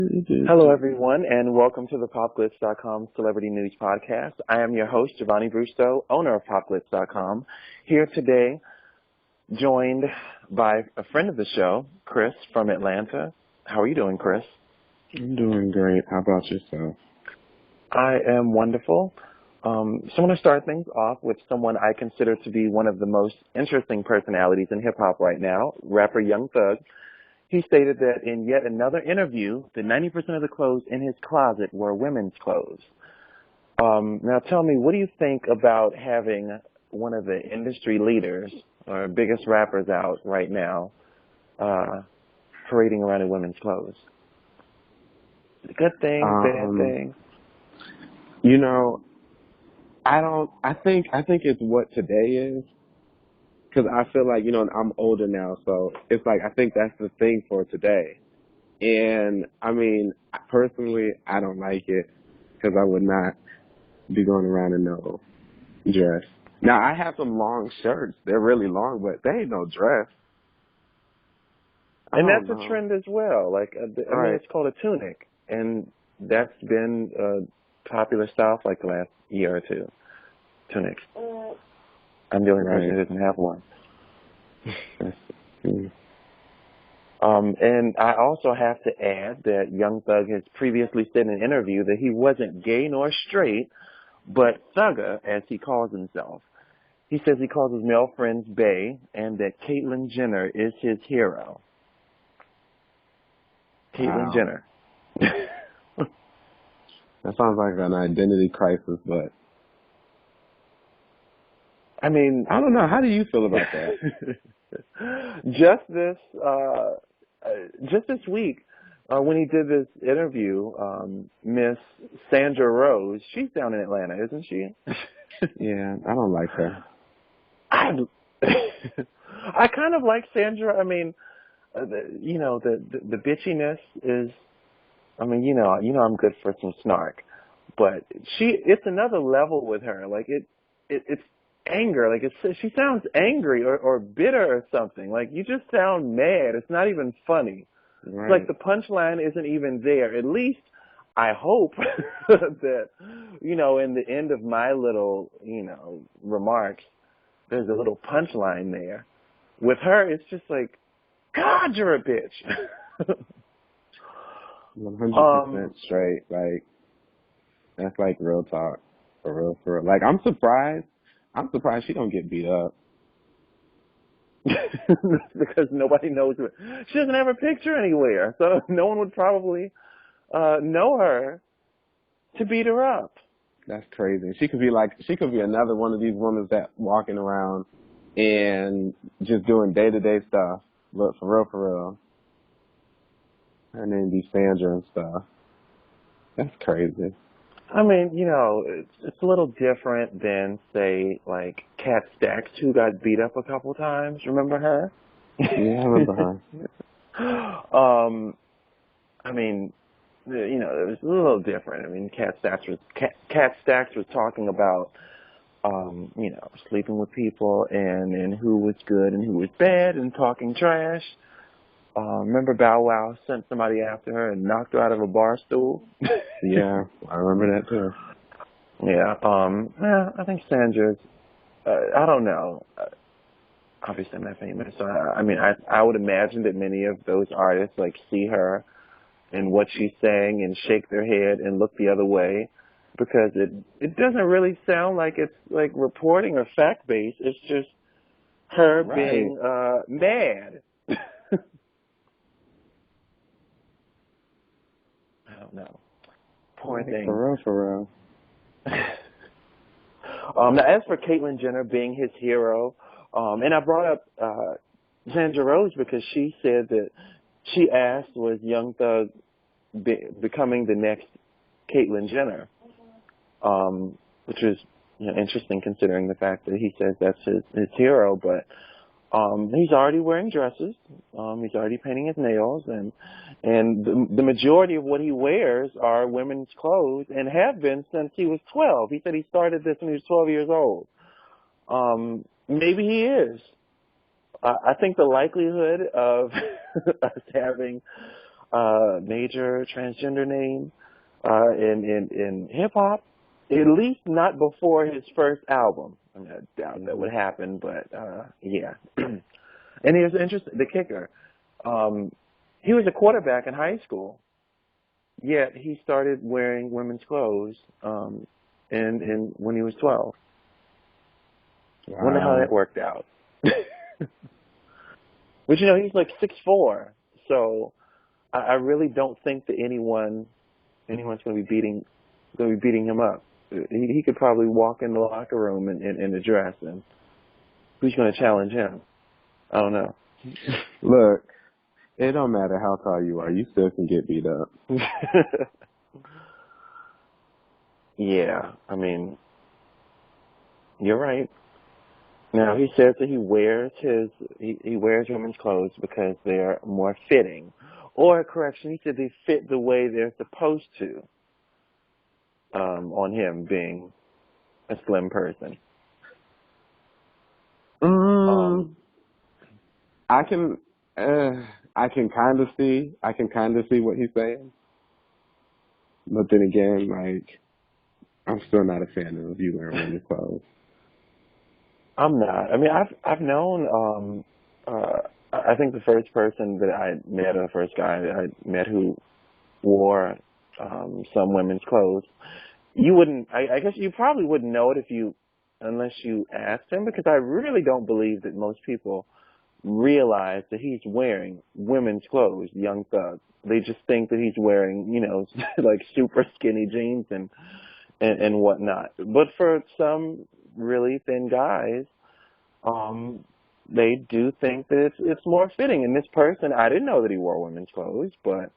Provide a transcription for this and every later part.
Hello, everyone, and welcome to the PopGlitz.com Celebrity News Podcast. I am your host, Giovanni Brusto, owner of PopGlitz.com, here today, joined by a friend of the show, Chris from Atlanta. How are you doing, Chris? I'm doing great. How about yourself? I am wonderful. So I'm going to start things off with someone I consider to be one of the most interesting personalities in hip-hop right now, rapper Young Thug. He stated that in yet another interview, that 90% of the clothes in his closet were women's clothes. Now tell me, what do you think about having one of the industry leaders or biggest rappers out right now parading around in women's clothes? Good thing, bad thing? You know, I think it's what today is. Because I feel like, I'm older now, so it's like I think that's the thing for today. And, I mean, personally, I don't like it because I would not be going around in no dress. Now, I have some long shirts. They're really long, but they ain't no dress. And that's a trend as well. Like, I mean, it's called a tunic, and that's been a popular style for like the last year or two, tunics. I'm the only person who doesn't have one. And I also have to add that Young Thug has previously said in an interview that he wasn't gay nor straight, but thugger, as he calls himself. He says he calls his male friends bae, and that Caitlyn Jenner is his hero. Caitlyn Jenner. That sounds like an identity crisis, but I mean, I don't know. How do you feel about that? Just this week, when he did this interview, Miss Sandra Rose, she's down in Atlanta, isn't she? Yeah, I don't like her. I kind of like Sandra. I mean, the bitchiness is, I mean, I'm good for some snark, but it's another level with her. Like it's anger. Like she sounds angry or bitter or something. Like you just sound mad. It's not even funny. Right. It's like the punchline isn't even there. At least I hope that, in the end of my little, remarks, there's a little punchline there. With her, it's just like, God, you're a bitch. 100% straight. Like, that's like real talk. For real. Like, I'm surprised she don't get beat up. Because nobody knows her. She doesn't have her picture anywhere, so no one would probably know her to beat her up. That's crazy. She could be another one of these women that walking around and just doing day-to-day stuff. But for real. Her name be Sandra and stuff. That's crazy. I mean, it's a little different than, say, like Kat Stacks, who got beat up a couple times. Remember her? Yeah, I remember her. I mean, it was a little different. I mean, Kat Stacks was talking about, sleeping with people and who was good and who was bad and talking trash. Remember Bow Wow sent somebody after her and knocked her out of a bar stool? Yeah, I remember that too. Yeah, I think Sandra's, I don't know. Obviously I'm not famous, so I would imagine that many of those artists like see her and what she's saying and shake their head and look the other way, because it doesn't really sound like it's like reporting or fact-based. It's just her being mad. I don't know. Poor thing. For real. Now, as for Caitlyn Jenner being his hero, and I brought up Sandra Rose because she said that she asked, was Young Thug becoming the next Caitlyn Jenner, which is interesting considering the fact that he says that's his hero, but he's already wearing dresses. He's already painting his nails, and the majority of what he wears are women's clothes and have been since he was 12. He said he started this when he was 12 years old. Maybe he is. I think the likelihood of us having major transgender name in hip hop. At least not before his first album. I mean, I doubt that would happen, but yeah. And here's interesting. The kicker. He was a quarterback in high school, yet he started wearing women's clothes and when he was 12. Wow. I wonder how that worked out. But you know, he's like 6'4", so I really don't think that anyone's going to be beating him up. He could probably walk in the locker room and address him. Who's going to challenge him? I don't know. Look, it don't matter how tall you are, you still can get beat up. Yeah, I mean, you're right. Now he says that he wears women's clothes because they're more fitting, or correction, he said they fit the way they're supposed to. On him being a slim person. I can kind of see what he's saying, but then again, like, I'm still not a fan of you wearing women's clothes. I'm not. I mean, I've known. I think the first person that I met, or the first guy that I met who wore some women's clothes, you wouldn't. I guess you probably wouldn't know it unless you asked him, because I really don't believe that most people realize that he's wearing women's clothes. Young Thug. They just think that he's wearing, you know, like super skinny jeans and whatnot. But for some really thin guys, they do think that it's more fitting. And this person, I didn't know that he wore women's clothes, but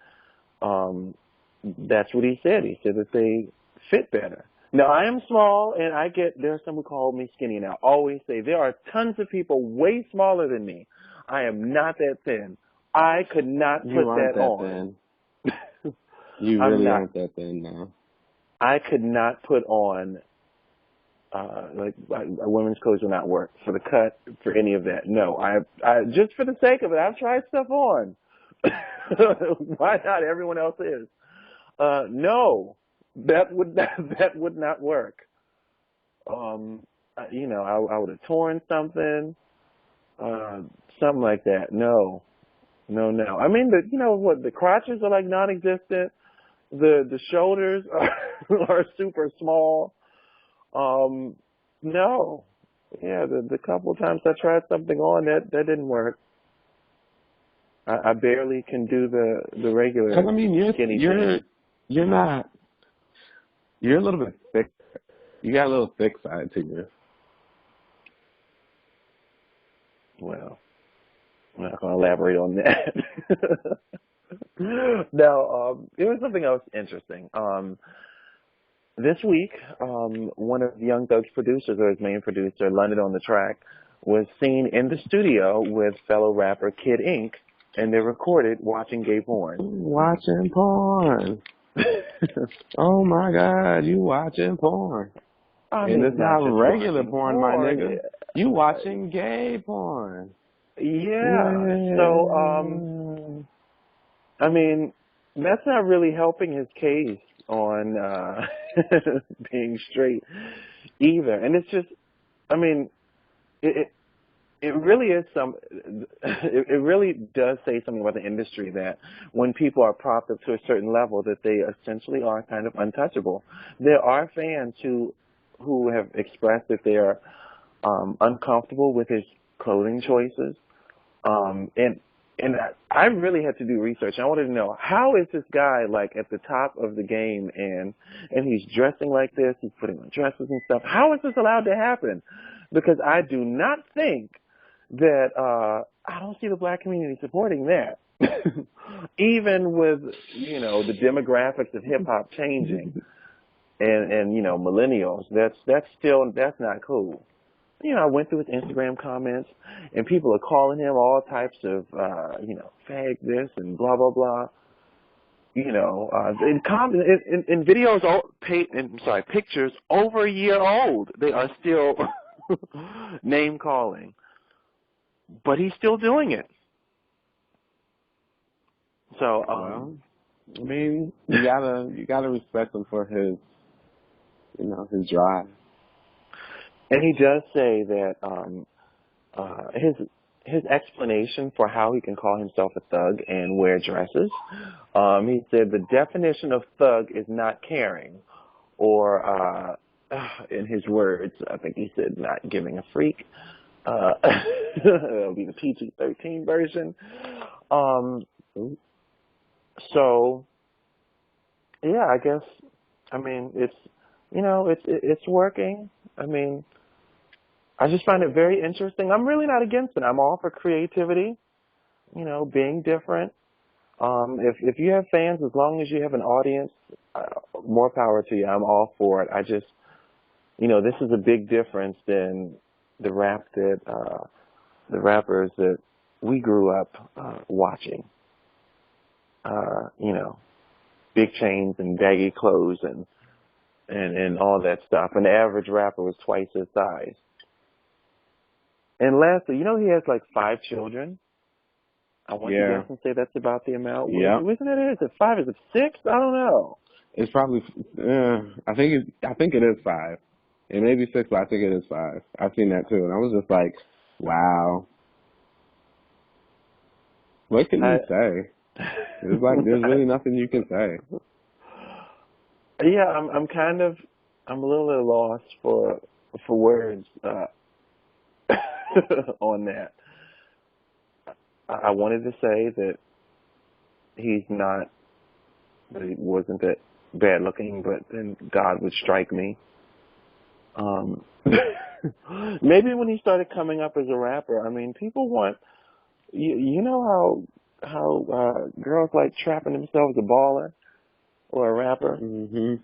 that's what he said. He said that they fit better. Now, I am small, and there are some who call me skinny, and I always say there are tons of people way smaller than me. I am not that thin. I could not put that on. Thin. You really aren't that thin now. I could not put on, women's clothes will not work for the cut, for any of that. No, I just for the sake of it, I've tried stuff on. Why not? Everyone else is. No. That would not work. You know, I would have torn something like that. No. I mean, the crotches are like non-existent. The shoulders are super small. No. Yeah, the couple of times I tried something on, that didn't work. I barely can do the regular. I mean, you're not. You're a little bit thick. You got a little thick side to you. Well, I'm not going to elaborate on that. Now, it was something else interesting. This week, one of Young Thug's producers, or his main producer, London on the Track, was seen in the studio with fellow rapper Kid Ink, and they recorded watching gay porn. Watching porn. Oh my God, you watching porn. I mean, and it's not regular porn, my nigga. Yeah. You watching gay porn. Yeah. So, I mean, that's not really helping his case on being straight either. And it's just, I mean, it really is it really does say something about the industry, that when people are propped up to a certain level, that they essentially are kind of untouchable. There are fans who have expressed that they are uncomfortable with his clothing choices. And I really had to do research. I wanted to know, how is this guy like at the top of the game and he's dressing like this, he's putting on dresses and stuff. How is this allowed to happen? Because I do not think that I don't see the black community supporting that. Even with, you know, the demographics of hip hop changing and you know, millennials, that's not cool. You know, I went through his Instagram comments, and people are calling him all types of, you know, fag this and blah, blah, blah. You know, in videos, pictures over a year old, they are still name calling. But he's still doing it. So, Well, I mean, you gotta respect him for his, his drive. and he does say that his explanation for how he can call himself a thug and wear dresses. He said the definition of thug is not caring, or in his words, I think he said not giving a freak. It'll be the PG-13 version. So, yeah, I guess. I mean, it's working. I mean, I just find it very interesting. I'm really not against it. I'm all for creativity, being different. If you have fans, as long as you have an audience, more power to you. I'm all for it. I just, this is a big difference than the rappers that we grew up watching. Big chains and baggy clothes and all that stuff. And the average rapper was twice his size. And lastly, he has like 5 children. I want to guess and say that's about the amount. Yeah. Isn't it? Is it 5? Is it 6? I don't know. It's probably. I think it is 5. It may be 6, but I think it is 5. I've seen that too, and I was just like, wow. What can you say? It's like there's really nothing you can say. Yeah, I'm a little at a loss for words on that. I wanted to say that he wasn't that bad looking, but then God would strike me. Maybe when he started coming up as a rapper, I mean, people want, you know how girls like trapping themselves a baller or a rapper. Mm-hmm.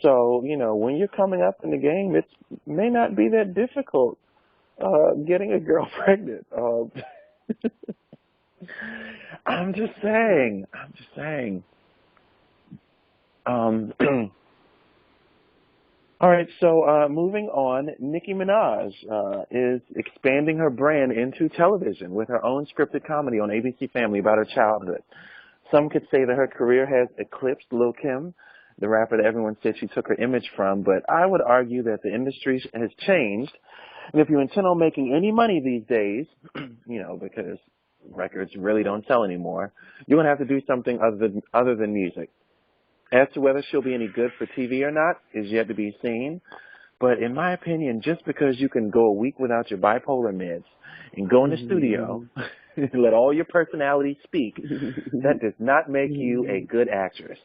So, when you're coming up in the game, it may not be that difficult getting a girl pregnant. I'm just saying. All right, so moving on, Nicki Minaj is expanding her brand into television with her own scripted comedy on ABC Family about her childhood. Some could say that her career has eclipsed Lil' Kim, the rapper that everyone said she took her image from, but I would argue that the industry has changed. And if you intend on making any money these days, because records really don't sell anymore, you're going to have to do something other than music. As to whether she'll be any good for TV or not is yet to be seen. But in my opinion, just because you can go a week without your bipolar meds and go in the studio and let all your personality speak, that does not make you a good actress.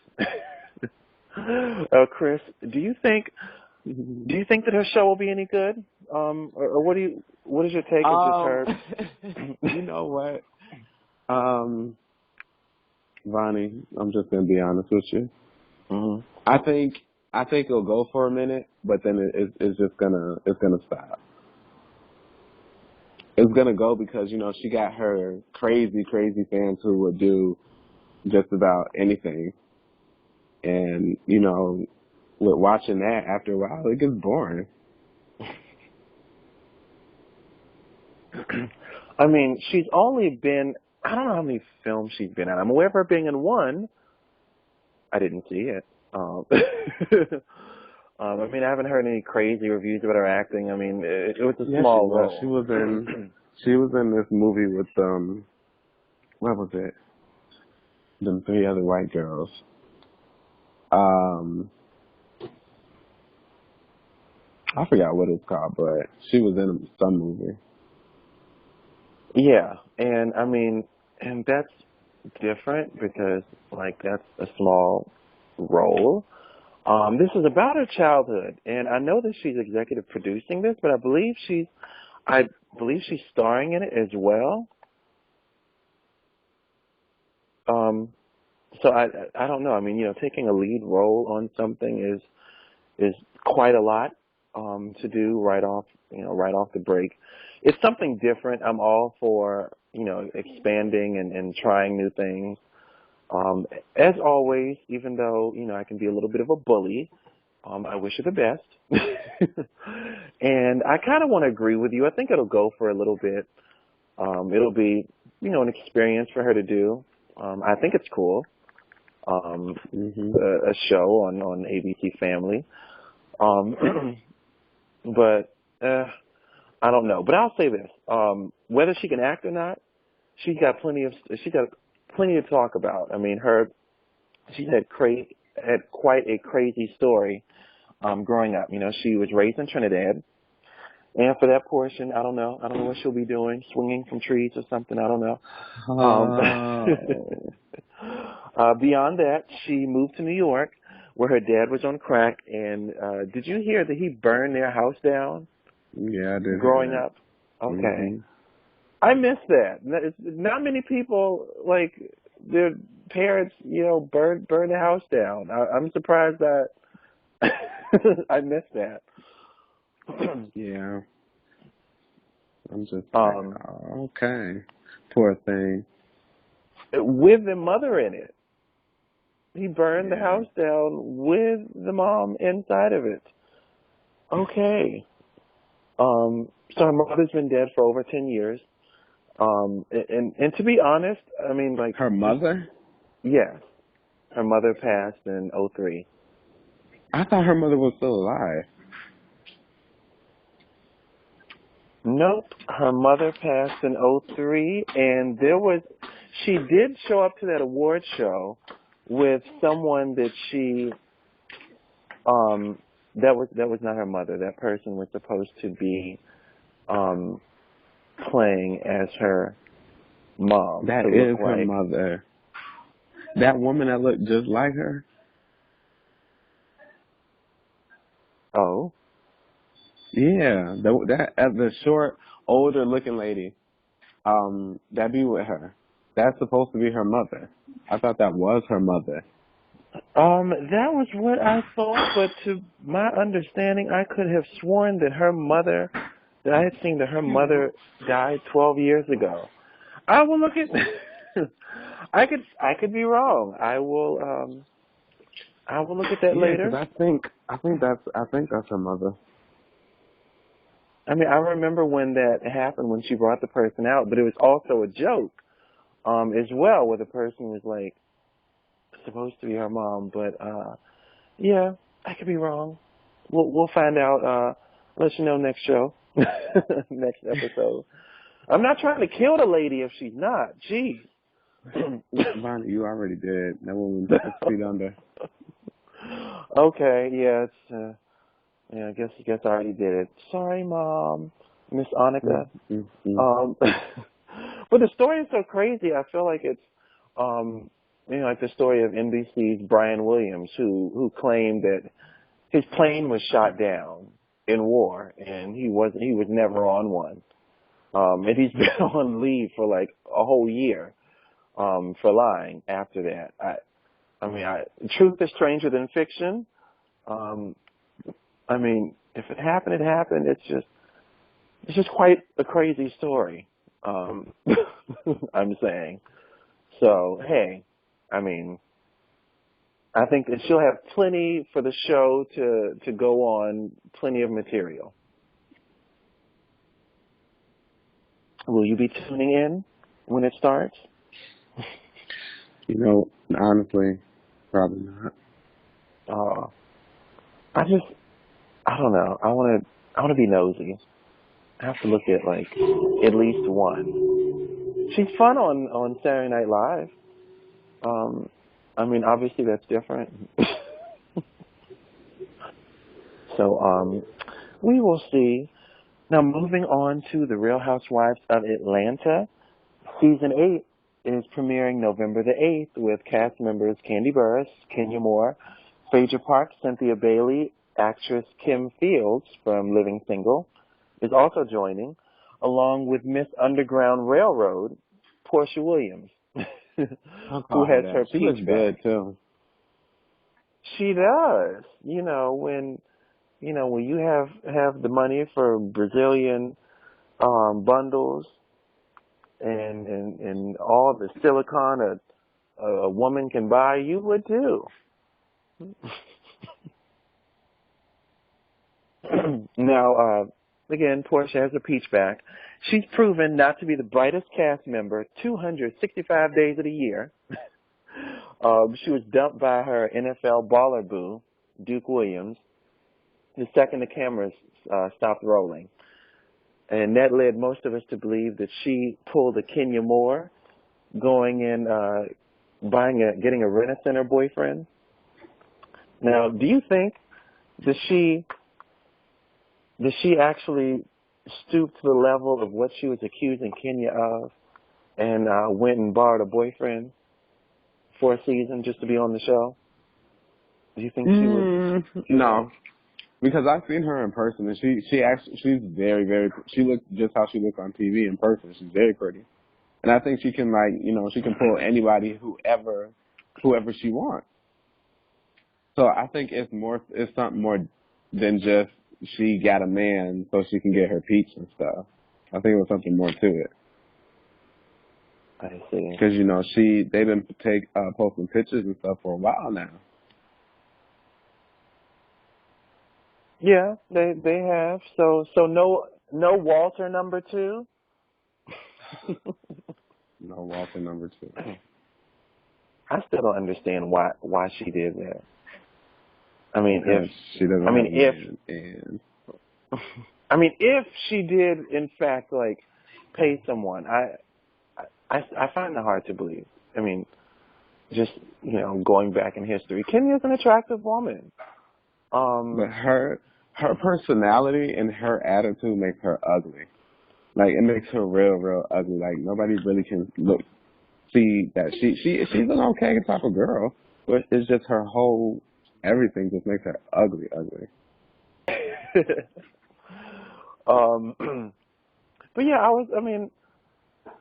Chris, do you think that her show will be any good? Or what is your take of just her? You know what? Vonnie, I'm just gonna be honest with you. Mm-hmm. I think it'll go for a minute, but then it's gonna stop. It's gonna go because she got her crazy fans who would do just about anything, and with watching that after a while it gets boring. I mean, she's only been, I don't know how many films she's been in. I'm aware of her being in one. I didn't see it. I mean, I haven't heard any crazy reviews about her acting. I mean, it was a small role. She was in this movie with what was it? Them 3 other white girls. I forgot what it's called, but she was in some movie. Yeah, and I mean, and that's different because, that's a small role. This is about her childhood, and I know that she's executive producing this, but I believe she's starring in it as well. So I don't know. I mean, taking a lead role on something is quite a lot to do right off the break. It's something different. I'm all for expanding and trying new things. As always, even though I can be a little bit of a bully, I wish her the best. And I kind of want to agree with you. I think it'll go for a little bit. It'll be an experience for her to do. I think it's cool. A show on ABC Family. But I don't know. But I'll say this: whether she can act or not, she's got plenty to talk about. I mean, she's had quite a crazy story growing up. You know, she was raised in Trinidad, and for that portion, I don't know what she'll be doing, swinging from trees or something. I don't know. Beyond that, she moved to New York, where her dad was on crack. And did you hear that he burned their house down? Yeah, I did. Growing up. Okay. I miss that. Not many people, like, their parents, you know, burn the house down. I'm surprised that I missed that. Yeah. I'm just okay. Poor thing. With the mother in it. He burned the house down with the mom inside of it. Okay. So her mother's been dead for over 10 years. And to be honest, I mean, like... Her mother? Yes. Her mother passed in 2003. I thought her mother was still alive. Nope. Her mother passed in 2003, and she did show up to that award show with someone that she... That was not her mother. That person was supposed to be playing as her mom. That is her mother. That woman that looked just like her. Oh. Yeah, the short, older looking lady. That be with her. That's supposed to be her mother. I thought that was her mother. That was what I thought, but to my understanding, I could have sworn that I had seen that her mother died 12 years ago. I will look at. I could be wrong. I will look at that later. 'Cause I think that's her mother. I mean, I remember when that happened, when she brought the person out, but it was also a joke, as well, where the person was like, supposed to be her mom, but yeah, I could be wrong. We'll find out. Let you know next show, next episode. I'm not trying to kill the lady if she's not. Jeez. Vonnie, you already did. That woman 6 feet under. Okay, yeah, it's I guess I already did it. Sorry, Mom, Miss Annika. But the story is so crazy. I feel like it's like the story of NBC's Brian Williams, who claimed that his plane was shot down in war, and he was never on one. And he's been on leave for like a whole year for lying after that. I mean, truth is stranger than fiction. I mean, if it happened, it happened. It's just quite a crazy story. I'm saying. So, hey, I mean, I think that she'll have plenty for the show to go on, plenty of material. Will you be tuning in when it starts? You know, honestly, probably not. I don't know. I want to be nosy. I have to look at like at least one. She's fun on Saturday Night Live. I mean, obviously that's different. So we will see. Now, moving on to the Real Housewives of Atlanta, Season 8 is premiering November the 8th with cast members Kandi Burruss, Kenya Moore, Phaedra Parks, Cynthia Bailey, actress Kim Fields from Living Single is also joining, along with Miss Underground Railroad, Porsha Williams, who has her She peach looks back. good, too. She does. When you have the money for Brazilian bundles and all the silicone a woman can buy, you would too. Now, again, Porsha has her peach back. She's proven not to be the brightest cast member 265 days of the year. She was dumped by her NFL baller boo, Duke Williams, the second the cameras stopped rolling. And that led most of us to believe that she pulled a Kenya Moore, going in, getting a Rent-A-Center boyfriend. Now, do you think that she actually stooped to the level of what she was accusing Kenya of, and went and borrowed a boyfriend for a season just to be on the show? Do you think she was? No, because I've seen her in person, and she's very, very. She looks just how she looks on TV in person. She's very pretty, and I think she can she can pull anybody, whoever she wants. So I think it's something more than just she got a man so she can get her peach and stuff. I think it was something more to it. I see. Because they've been posting pictures and stuff for a while now. Yeah, they have. So no Walter number 2. No Walter number 2. I still don't understand why she did that. I mean, if she doesn't. If she did in fact pay someone, I find it hard to believe. I mean, just going back in history, Kenya's an attractive woman. But her personality and her attitude makes her ugly. Like, it makes her real, real ugly. Like, nobody really can see that she's an okay type of girl, but it's just her whole everything just makes her ugly. But yeah,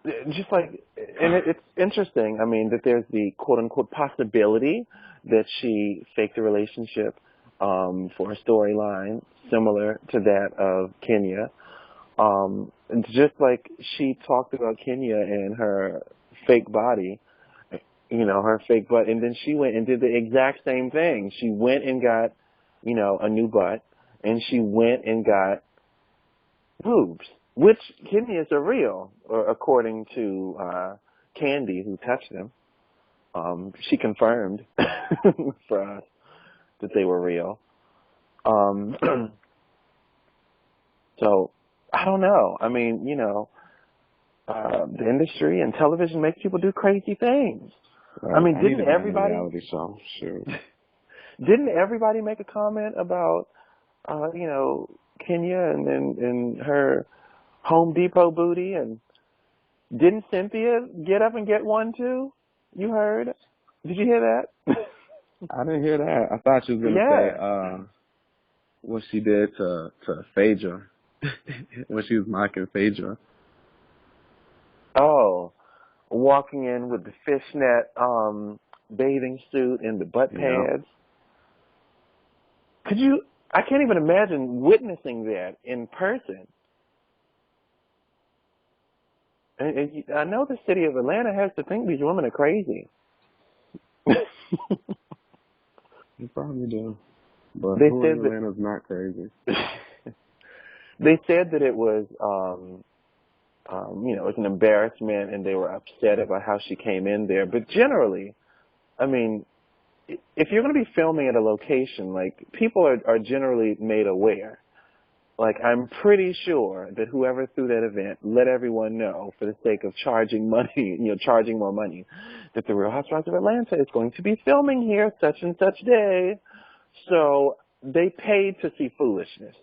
it's interesting. I mean, that there's the quote unquote possibility that she faked a relationship for a storyline similar to that of Kenya. Just like she talked about Kenya and her fake body, her fake butt, and then she went and did the exact same thing. She went and got, a new butt, and she went and got boobs, which Kenya's are real, according to Kandi, who touched them. She confirmed for us that they were real. So, I don't know. I mean, the industry and television makes people do crazy things. Right. I mean, didn't everybody? Reality show, sure. Didn't everybody make a comment about, Kenya and her Home Depot booty? And didn't Cynthia get up and get one too? You heard? Did you hear that? I didn't hear that. I thought she was gonna say what she did to Phaedra when she was mocking Phaedra. Oh, walking in with the fishnet bathing suit and the butt pads. Could you? I can't even imagine witnessing that in person. And I know the city of Atlanta has to think these women are crazy. You probably do. But they who said in Atlanta's not crazy? They said that it was, it was an embarrassment, and they were upset about how she came in there. But generally, I mean, if you're going to be filming at a location, people are generally made aware. I'm pretty sure that whoever threw that event let everyone know, for the sake of charging money, charging more money, that the Real Housewives of Atlanta is going to be filming here such and such day. So they paid to see foolishness.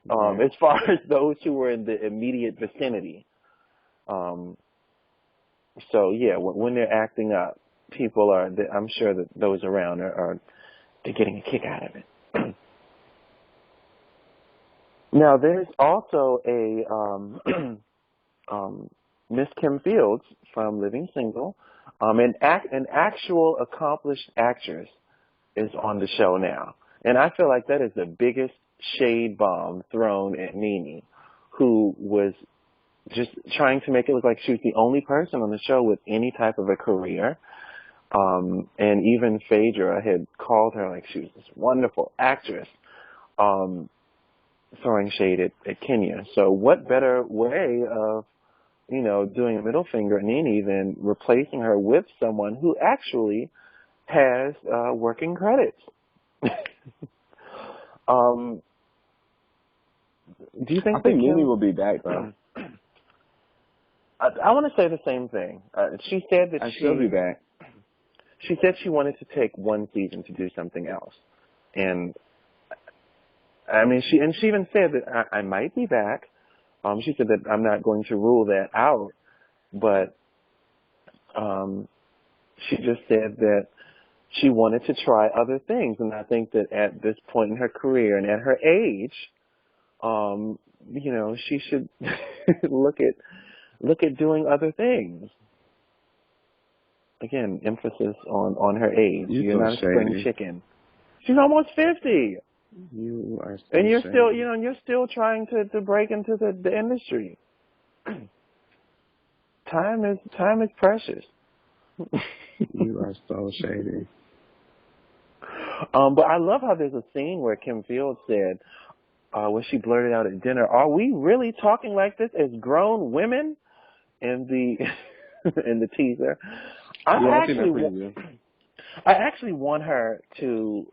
As far as those who were in the immediate vicinity. So yeah, when they're acting up, people I'm sure that those around they're getting a kick out of it. Now, there's also a Miss Kim Fields from Living Single, an actual accomplished actress is on the show now. And I feel like that is the biggest shade bomb thrown at Nene, who was just trying to make it look like she was the only person on the show with any type of a career. And even Phaedra had called her like she was this wonderful actress, throwing shade at Kenya. So what better way of, doing a middle finger at Nene than replacing her with someone who actually has working credits. Do you think? I think Nene will be back though. I want to say the same thing. She said that she'll be back. She said she wanted to take one season to do something else, and I mean, she even said that I might be back. She said that I'm not going to rule that out, but she just said that she wanted to try other things, and I think that at this point in her career and at her age, she should look at doing other things. Again, emphasis on her age. You're not a spring chicken. She's almost 50. You are so and you're shady. still, and you're still trying to break into the industry. Time is precious. You are so shady. But I love how there's a scene where Kim Fields said, when she blurted out at dinner, "Are we really talking like this as grown women?" In the teaser. I actually want her to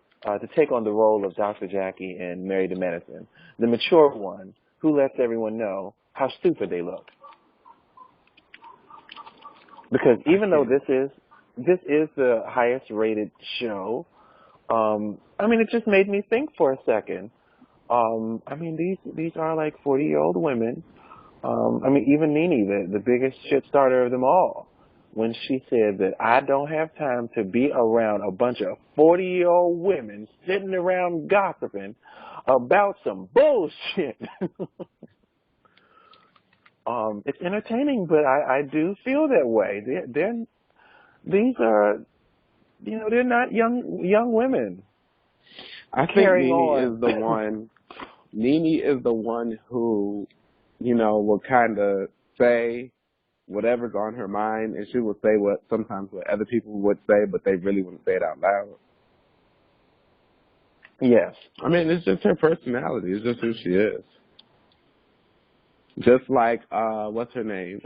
take on the role of Dr. Jackie in Married to Medicine, the mature one who lets everyone know how stupid they look. Because even though this is the highest rated show, it just made me think for a second. These are like 40-year-old women. Even Nene, the biggest shit starter of them all, when she said that I don't have time to be around a bunch of 40-year-old women sitting around gossiping about some bullshit. It's entertaining, but I do feel that way. These are, they're not young women. I think Nene is the one. Nene is the one who, will kind of say whatever's on her mind, and she will say sometimes what other people would say, but they really wouldn't say it out loud. Yes. It's just her personality. It's just who she is. Just like, what's her name?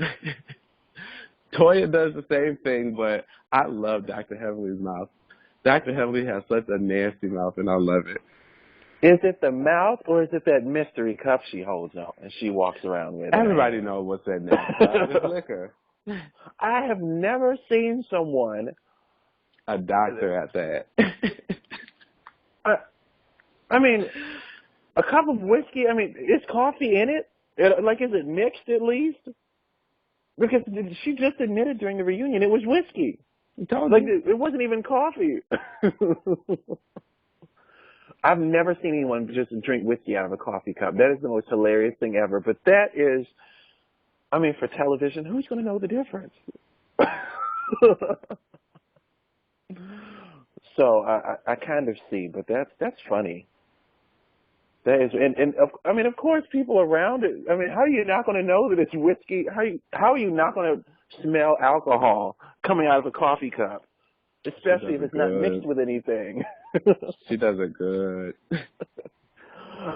Toya does the same thing, but I love Dr. Heavenly's mouth. Dr. Heavenly has such a nasty mouth, and I love it. Is it the mouth, or is it that mystery cup she holds on and she walks around with? Everybody knows what's in there. It's liquor. I have never seen someone... A doctor at that. A cup of whiskey, is coffee in it? Is it mixed at least? Because she just admitted during the reunion it was whiskey. It wasn't even coffee. I've never seen anyone just drink whiskey out of a coffee cup. That is the most hilarious thing ever. But that is, for television, who's going to know the difference? So I kind of see, but that's funny. That is, and of course, people around it. How are you not going to know that it's whiskey? How are you not going to smell alcohol coming out of a coffee cup, especially if it's not mixed with anything? She does it good.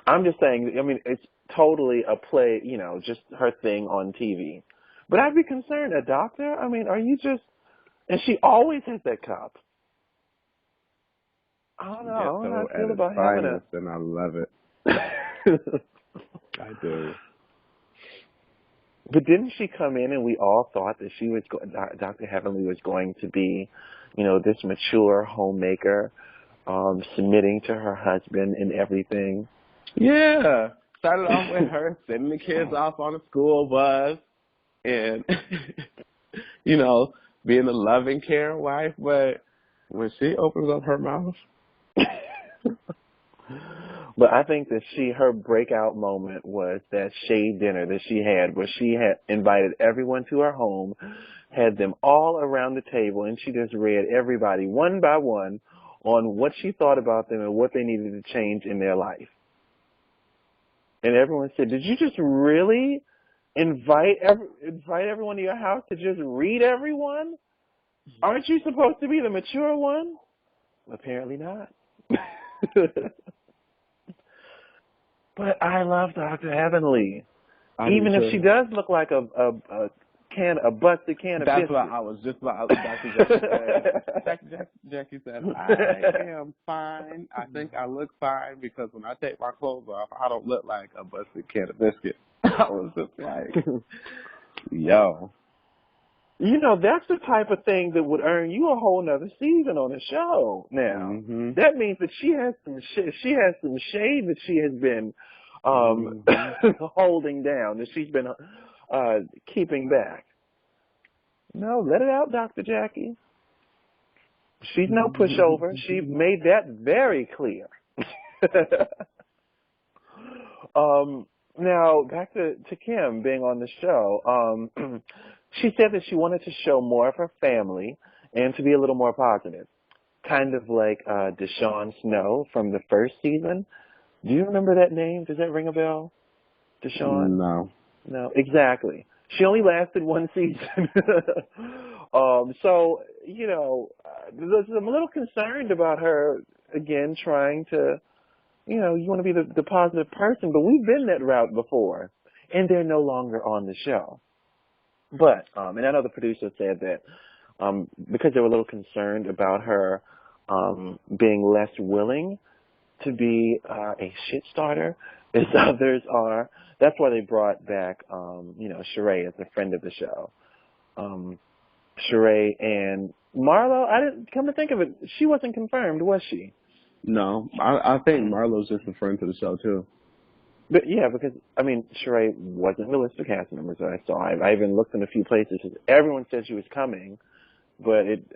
I'm just saying. It's totally a play. Just her thing on TV. But I'd be concerned. A doctor. Are you just? And she always has that cup. I don't know. I don't know how I feel about having it. And I love it. I do. But didn't she come in and we all thought that she was Dr. Heavenly was going to be, this mature homemaker, submitting to her husband and everything? Yeah. Started off with her sending the kids off on a school bus and, being a loving, caring wife. But when she opens up her mouth. But I think that her breakout moment was that shade dinner that she had, where she had invited everyone to her home, had them all around the table, and she just read everybody one by one on what she thought about them and what they needed to change in their life. And everyone said, "Did you just really invite everyone to your house to just read everyone? Aren't you supposed to be the mature one?" Apparently not. But I love Dr. Heavenly. Even if she does look like a busted can of That's biscuits. what I was just about. Jackie said, I am fine. I think I look fine because when I take my clothes off, I don't look like a busted can of biscuits. I was just like, yo. You know, that's the type of thing that would earn you a whole nother season on the show. Now, that means that she has some shade that she has been holding down, that she's been keeping back. No, let it out, Dr. Jackie. She's no pushover. She made that very clear. Now, back to Kim being on the show. She said that she wanted to show more of her family and to be a little more positive. Kind of like Deshaun Snow from the first season. Do you remember that name? Does that ring a bell? Deshaun? No, exactly. She only lasted one season. So, you know, I'm a little concerned about her, again, trying to, you know, you want to be the positive person, but we've been that route before, and they're no longer on the show. But, and I know the producer said that because they were a little concerned about her being less willing to be a shit starter as others are, that's why they brought back, you know, Sheree as a friend of the show. Sheree and Marlo, I didn't come to think of it, she wasn't confirmed, was she? No, I think Marlo's just a friend to the show too. But yeah, because I mean, Sheree wasn't in the list of cast members that I saw. I even looked in a few places. Everyone said she was coming, but it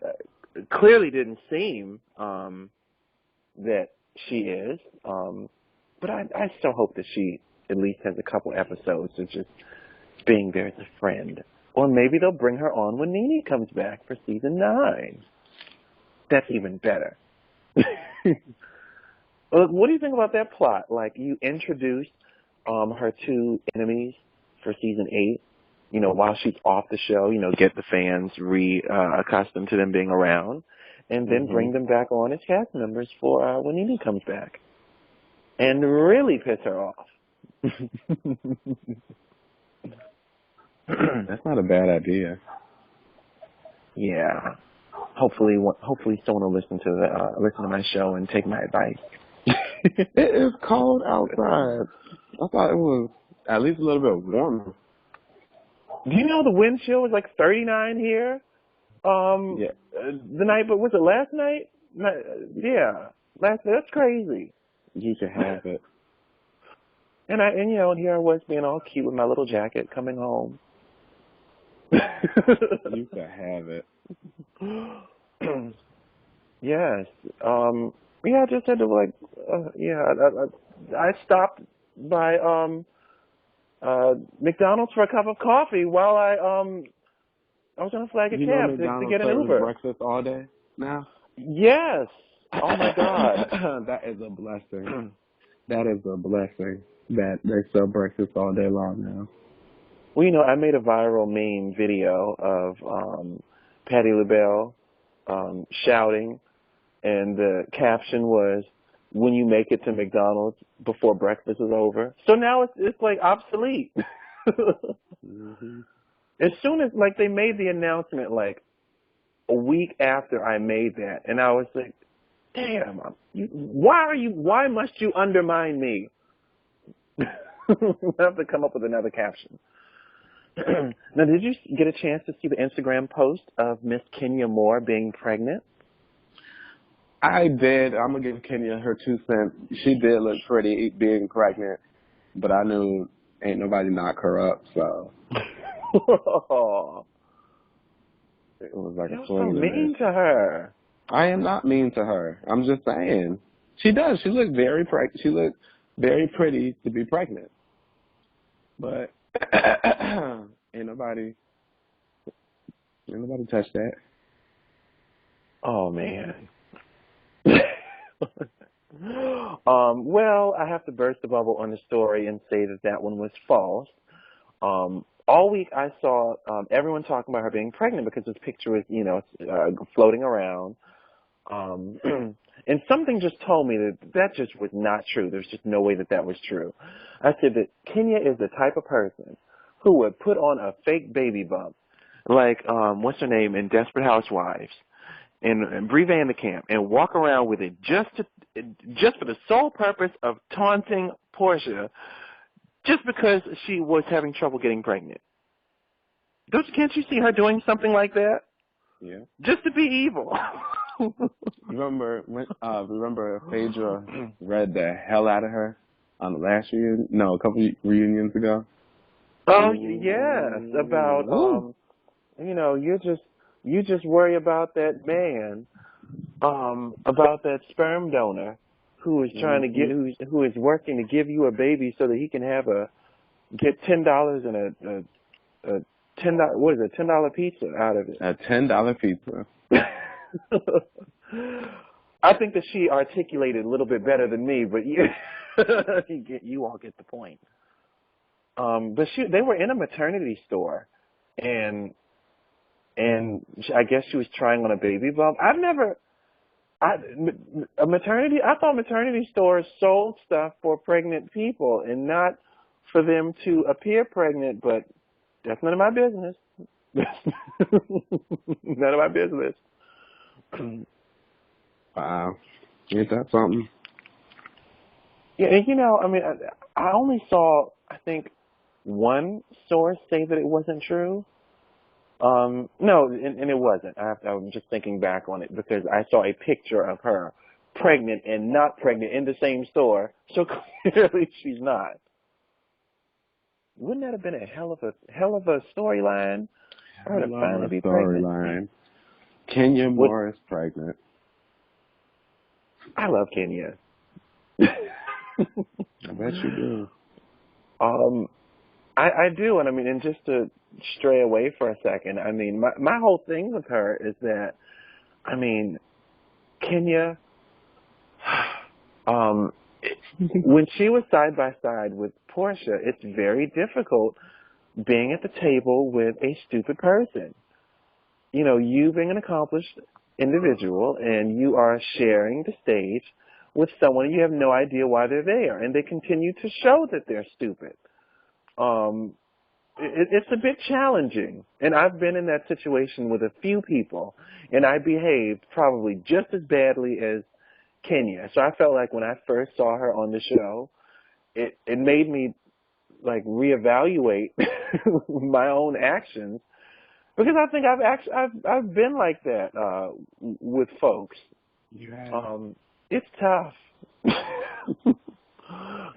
clearly didn't seem that she is. But I still hope that she at least has a couple episodes of just being there as a friend. Or maybe they'll bring her on when Nene comes back for season 9. That's even better. What do you think about that plot? Like, you introduced her two enemies for season 8, you know, while she's off the show, you know, get the fans accustomed to them being around, and then bring them back on as cast members for when Nene comes back. And really piss her off. That's not a bad idea. Yeah. Hopefully someone will listen to my show and take my advice. It is cold outside. I thought it was at least a little bit warmer. Do you know the wind chill was like 39 here? Yeah. The night, but was it last night? Yeah, last night. That's crazy. You can have it. And you know, here I was being all cute with my little jacket coming home. You can have it. Yes. Yeah, I just had to like, I stopped by McDonald's for a cup of coffee while I was on a flag of cab to get an Uber. Breakfast all day now? Yes. Oh my God. That is a blessing. That is a blessing that they sell breakfast all day long now. Well, you know, I made a viral meme video of Patti LaBelle shouting, and the caption was, "When you make it to McDonald's before breakfast is over." So now it's like obsolete. As soon as like they made the announcement, like a week after I made that, and I was like, "Damn, why must you undermine me?" I have to come up with another caption. Now, did you get a chance to see the Instagram post of Miss Kenya Moore being pregnant? I did. I'm going to give Kenya her 2 cents. She did look pretty being pregnant, but I knew ain't nobody knock her up, so. It was like You're a so mean to her. I am not mean to her. I'm just saying. She does. She looked very pretty to be pregnant. But ain't nobody touched that. Oh, man. Well, I have to burst the bubble on the story and say that one was false. All week I saw everyone talking about her being pregnant because this picture was, you know, floating around. And something just told me that just was not true. There's just no way that was true. I said that Kenya is the type of person who would put on a fake baby bump like what's her name in Desperate Housewives, and Brie Vanderkamp, and walk around with it just for the sole purpose of taunting Porsha, just because she was having trouble getting pregnant. Can't you see her doing something like that? Yeah. Just to be evil. Remember Phaedra read the hell out of her on the last reunion? No, a couple reunions ago. Oh yes, about you just worry about that man, about that sperm donor who is trying to who is working to give you a baby so that he can get $10 and a $10 pizza out of it. A $10 pizza. I think that she articulated a little bit better than me, but you all get the point. But they were in a maternity store, and I guess she was trying on a baby bump. I thought maternity stores sold stuff for pregnant people and not for them to appear pregnant, but that's none of my business. None of my business. Wow. Ain't that something? Yeah, and I mean, I only saw, I think, one source say that it wasn't true. No, and it wasn't. I'm just thinking back on it because I saw a picture of her pregnant and not pregnant in the same store, so clearly she's not. Wouldn't that have been a hell of a storyline? Her to finally be pregnant. Kenya Moore is pregnant. I love Kenya. I bet you do. I do, and I mean, and just to stray away for a second, I mean, my whole thing with her is that, I mean, Kenya, when she was side by side with Porsha, it's very difficult being at the table with a stupid person. You know, you being an accomplished individual and you are sharing the stage with someone you have no idea why they're there, and they continue to show that they're stupid. It's a bit challenging, and I've been in that situation with a few people, and I behaved probably just as badly as Kenya. So I felt like when I first saw her on the show, it made me like reevaluate my own actions, because I think I've been like that with folks. It's tough.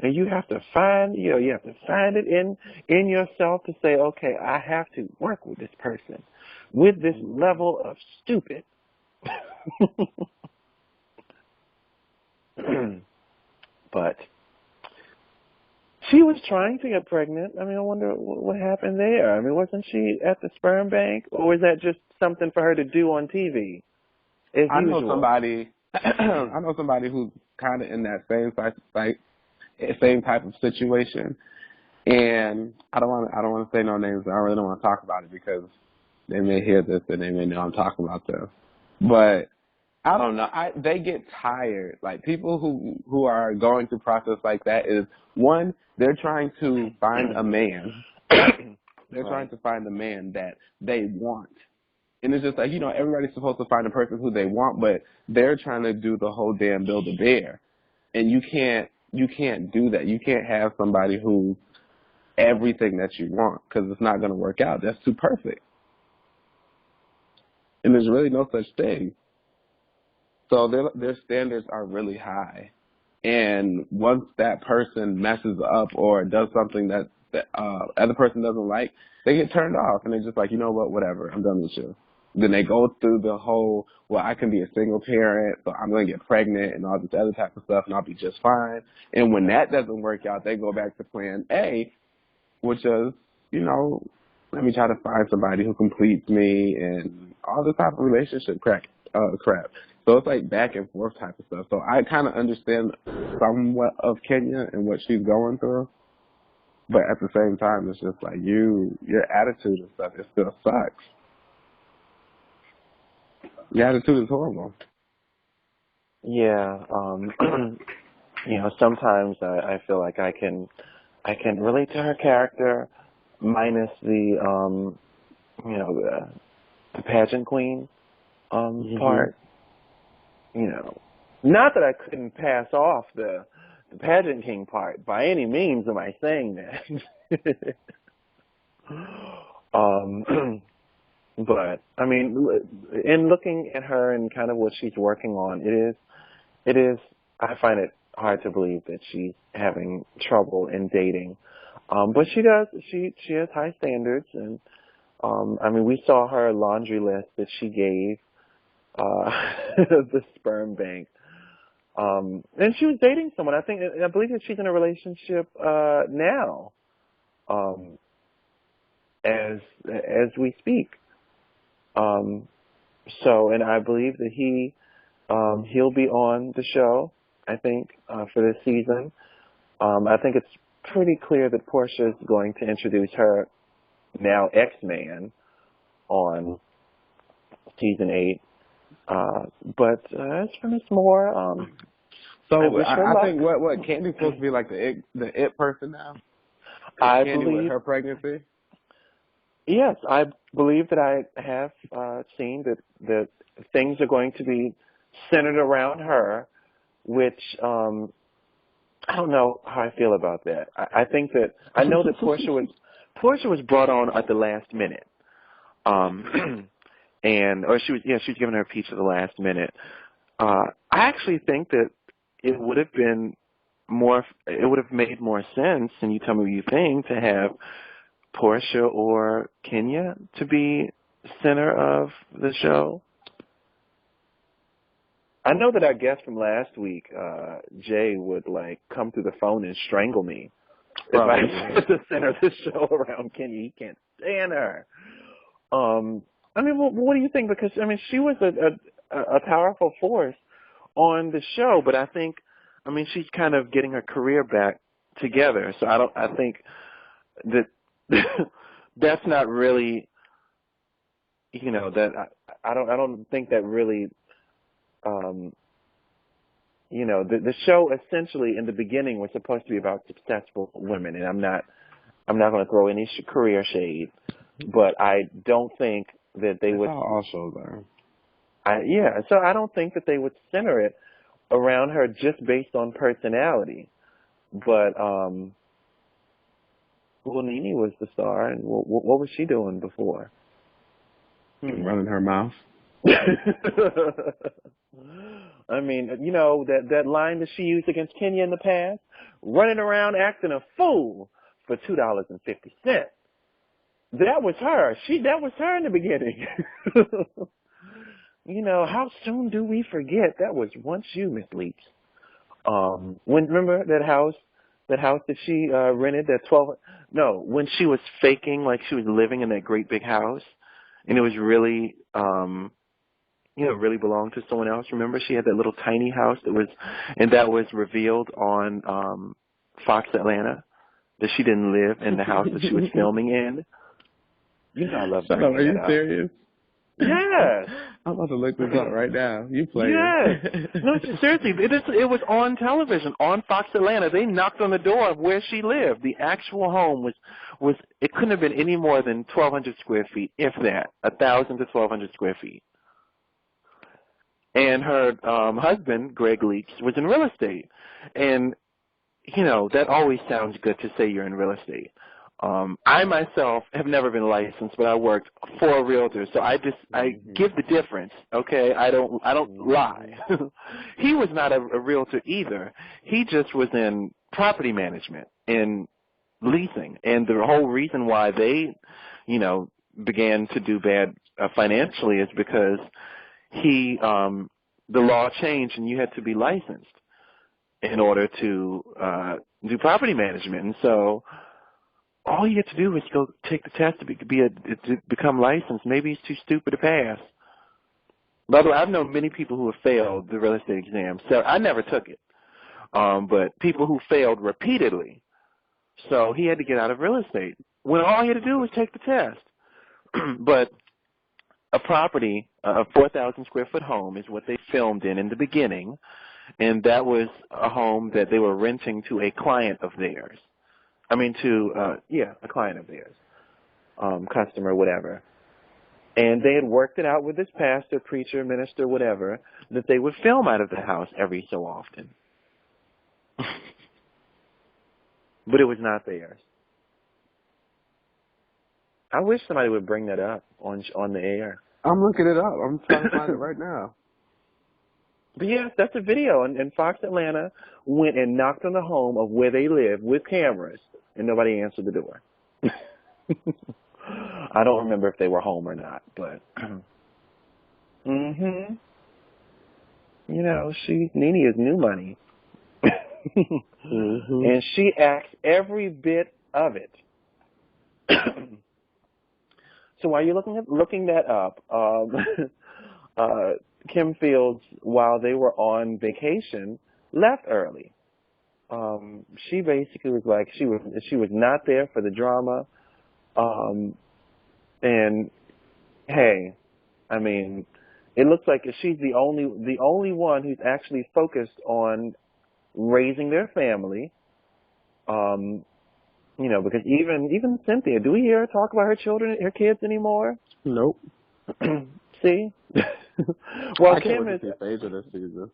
And you have to find it in yourself to say, okay, I have to work with this person with this level of stupid. But she was trying to get pregnant. I mean, I wonder what happened there. I mean, wasn't she at the sperm bank, or was that just something for her to do on TV? I know somebody who's kind of in that same type of situation, and I don't want to say no names. I really don't want to talk about it because they may hear this and they may know I'm talking about them. But I don't know. They get tired. Like, people who are going through process like that is, one, they're trying to find a man. They're trying to find a man that they want. And it's just like, everybody's supposed to find a person who they want, but they're trying to do the whole damn Build-A-Bear. And you can't do that. You can't have somebody who's everything that you want, because it's not going to work out. That's too perfect. And there's really no such thing. So their standards are really high. And once that person messes up or does something that other person doesn't like, they get turned off. And they're just like, you know what, whatever, I'm done with you. Then they go through the whole, well, I can be a single parent, so I'm going to get pregnant and all this other type of stuff, and I'll be just fine. And when that doesn't work out, they go back to plan A, which is, let me try to find somebody who completes me and all this type of relationship crap. So it's like back and forth type of stuff. So I kind of understand somewhat of Kenya and what she's going through. But at the same time, it's just like your attitude and stuff, it still sucks. Your attitude is horrible. Yeah. Sometimes I feel like I can relate to her character minus the you know, the pageant queen part. You know, not that I couldn't pass off the pageant king part. By any means am I saying that. But I mean, in looking at her and kind of what she's working on, it is. I find it hard to believe that she's having trouble in dating. But she does. She has high standards, and I mean, we saw her laundry list that she gave the sperm bank. And she was dating someone. I believe that she's in a relationship now, as we speak. So, and I believe that he'll be on the show, I think, for this season. I think it's pretty clear that Porsha is going to introduce her now ex-man on season 8. But as for Miss Moore, so I think what Kandi's supposed to be like the it person now. I Kandi believe with her pregnancy. Yes, I believe that I have seen that things are going to be centered around her, which I don't know how I feel about that. I think that I know that Porsha was brought on at the last minute, or she was giving her a piece at the last minute. I actually think that it would have made more sense, and you tell me what you think, to have Porsha or Kenya to be center of the show. I know that our guest from last week, Jay, would like come through the phone and strangle me if I put the center of the show around Kenya. He can't stand her. I mean, what do you think? Because I mean, she was a powerful force on the show, but I think, I mean, she's kind of getting her career back together. So I think that that's not really, you know, that I don't think that really. You know, the show essentially in the beginning was supposed to be about successful women, and I'm not going to throw any career shade, but I don't think that they would. All shows are. So I don't think that they would center it around her just based on personality. But well, Nene was the star, and what was she doing before? Running her mouth. I mean, you know, that line that she used against Kenya in the past, running around acting a fool for $2.50. That was her. That was her in the beginning. You know, how soon do we forget that was once you, Miss Leakes? Remember that house that she rented, when she was faking like she was living in that great big house, and it was really really belonged to someone else. Remember, she had that little tiny house that was revealed on Fox Atlanta, that she didn't live in the house that she was filming in. You know I love that. Are you serious? Yes. I'm about to look this up right now. You playing? Yes. No, seriously, it was on television on Fox Atlanta. They knocked on the door of where she lived. The actual home was it couldn't have been any more than 1,200 square feet, if that, 1,000 to 1,200 square feet. And her husband, Greg Leakes, was in real estate. And, you know, that always sounds good to say you're in real estate. I myself have never been licensed, but I worked for a realtor, so I give the difference, okay? I don't lie. He was not a realtor either. He just was in property management and leasing. And the whole reason why they, you know, began to do bad financially is because the law changed and you had to be licensed in order to do property management. And so all you had to do was go take the test to become licensed. Maybe he's too stupid to pass. By the way, I've known many people who have failed the real estate exam. So I never took it, but people who failed repeatedly. So he had to get out of real estate when all he had to do was take the test. But a property, a 4,000 square foot home is what they filmed in the beginning, and that was a home that they were renting to a client of theirs. I mean, a client of theirs, customer, whatever. And they had worked it out with this pastor, preacher, minister, whatever, that they would film out of the house every so often. But it was not theirs. I wish somebody would bring that up on the air. I'm looking it up. I'm trying to find it right now. But yes, that's a video. And Fox Atlanta went and knocked on the home of where they live with cameras, and nobody answered the door. I don't remember if they were home or not, but you know, Nene is new money. And she acts every bit of it. So while you're looking that up, Kim Fields, while they were on vacation, left early. She basically was like she was not there for the drama. And hey, I mean, it looks like she's the only one who's actually focused on raising their family. You know, because even Cynthia, do we hear her talk about her children, her kids anymore? Nope. See? Well, I can't Kim wait is. to see Phaedra this season.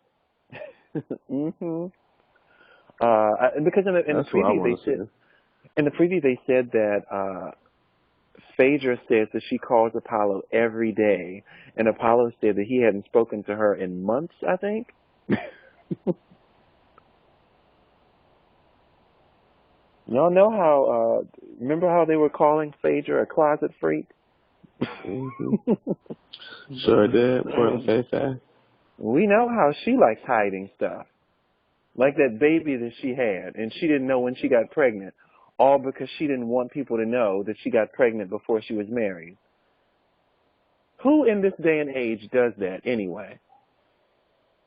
Because in the preview they said that Phaedra says that she calls Apollo every day, and Apollo said that he hadn't spoken to her in months, I think. Y'all know how, remember how they were calling Phaedra a closet freak? Sure did. Poor face. We know how she likes hiding stuff. Like that baby that she had, and she didn't know when she got pregnant, all because she didn't want people to know that she got pregnant before she was married. Who in this day and age does that anyway?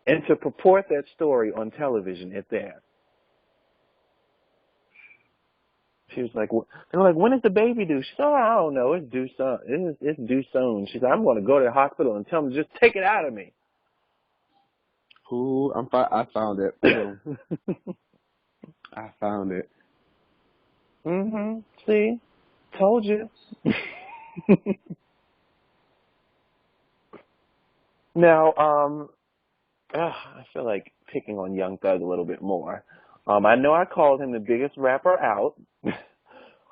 And to purport that story on television at that. She was like, they were like, when is the baby due? She said, oh, I don't know. It's due soon. It's due soon. She said, I'm going to go to the hospital and tell them to just take it out of me. Ooh, I found it. I found it. See? Told you. Now, I feel like picking on Young Thug a little bit more. I know I called him the biggest rapper out,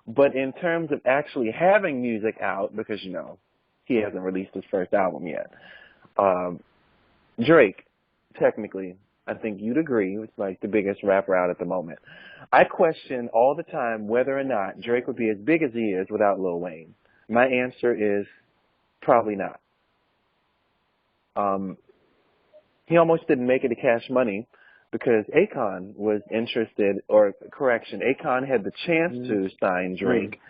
but in terms of actually having music out, because, you know, he hasn't released his first album yet, Drake, technically, I think you'd agree, was like the biggest rapper out at the moment. I question all the time whether or not Drake would be as big as he is without Lil Wayne. My answer is probably not. He almost didn't make it to Cash Money because Akon was interested, or correction, Akon had the chance to sign Drake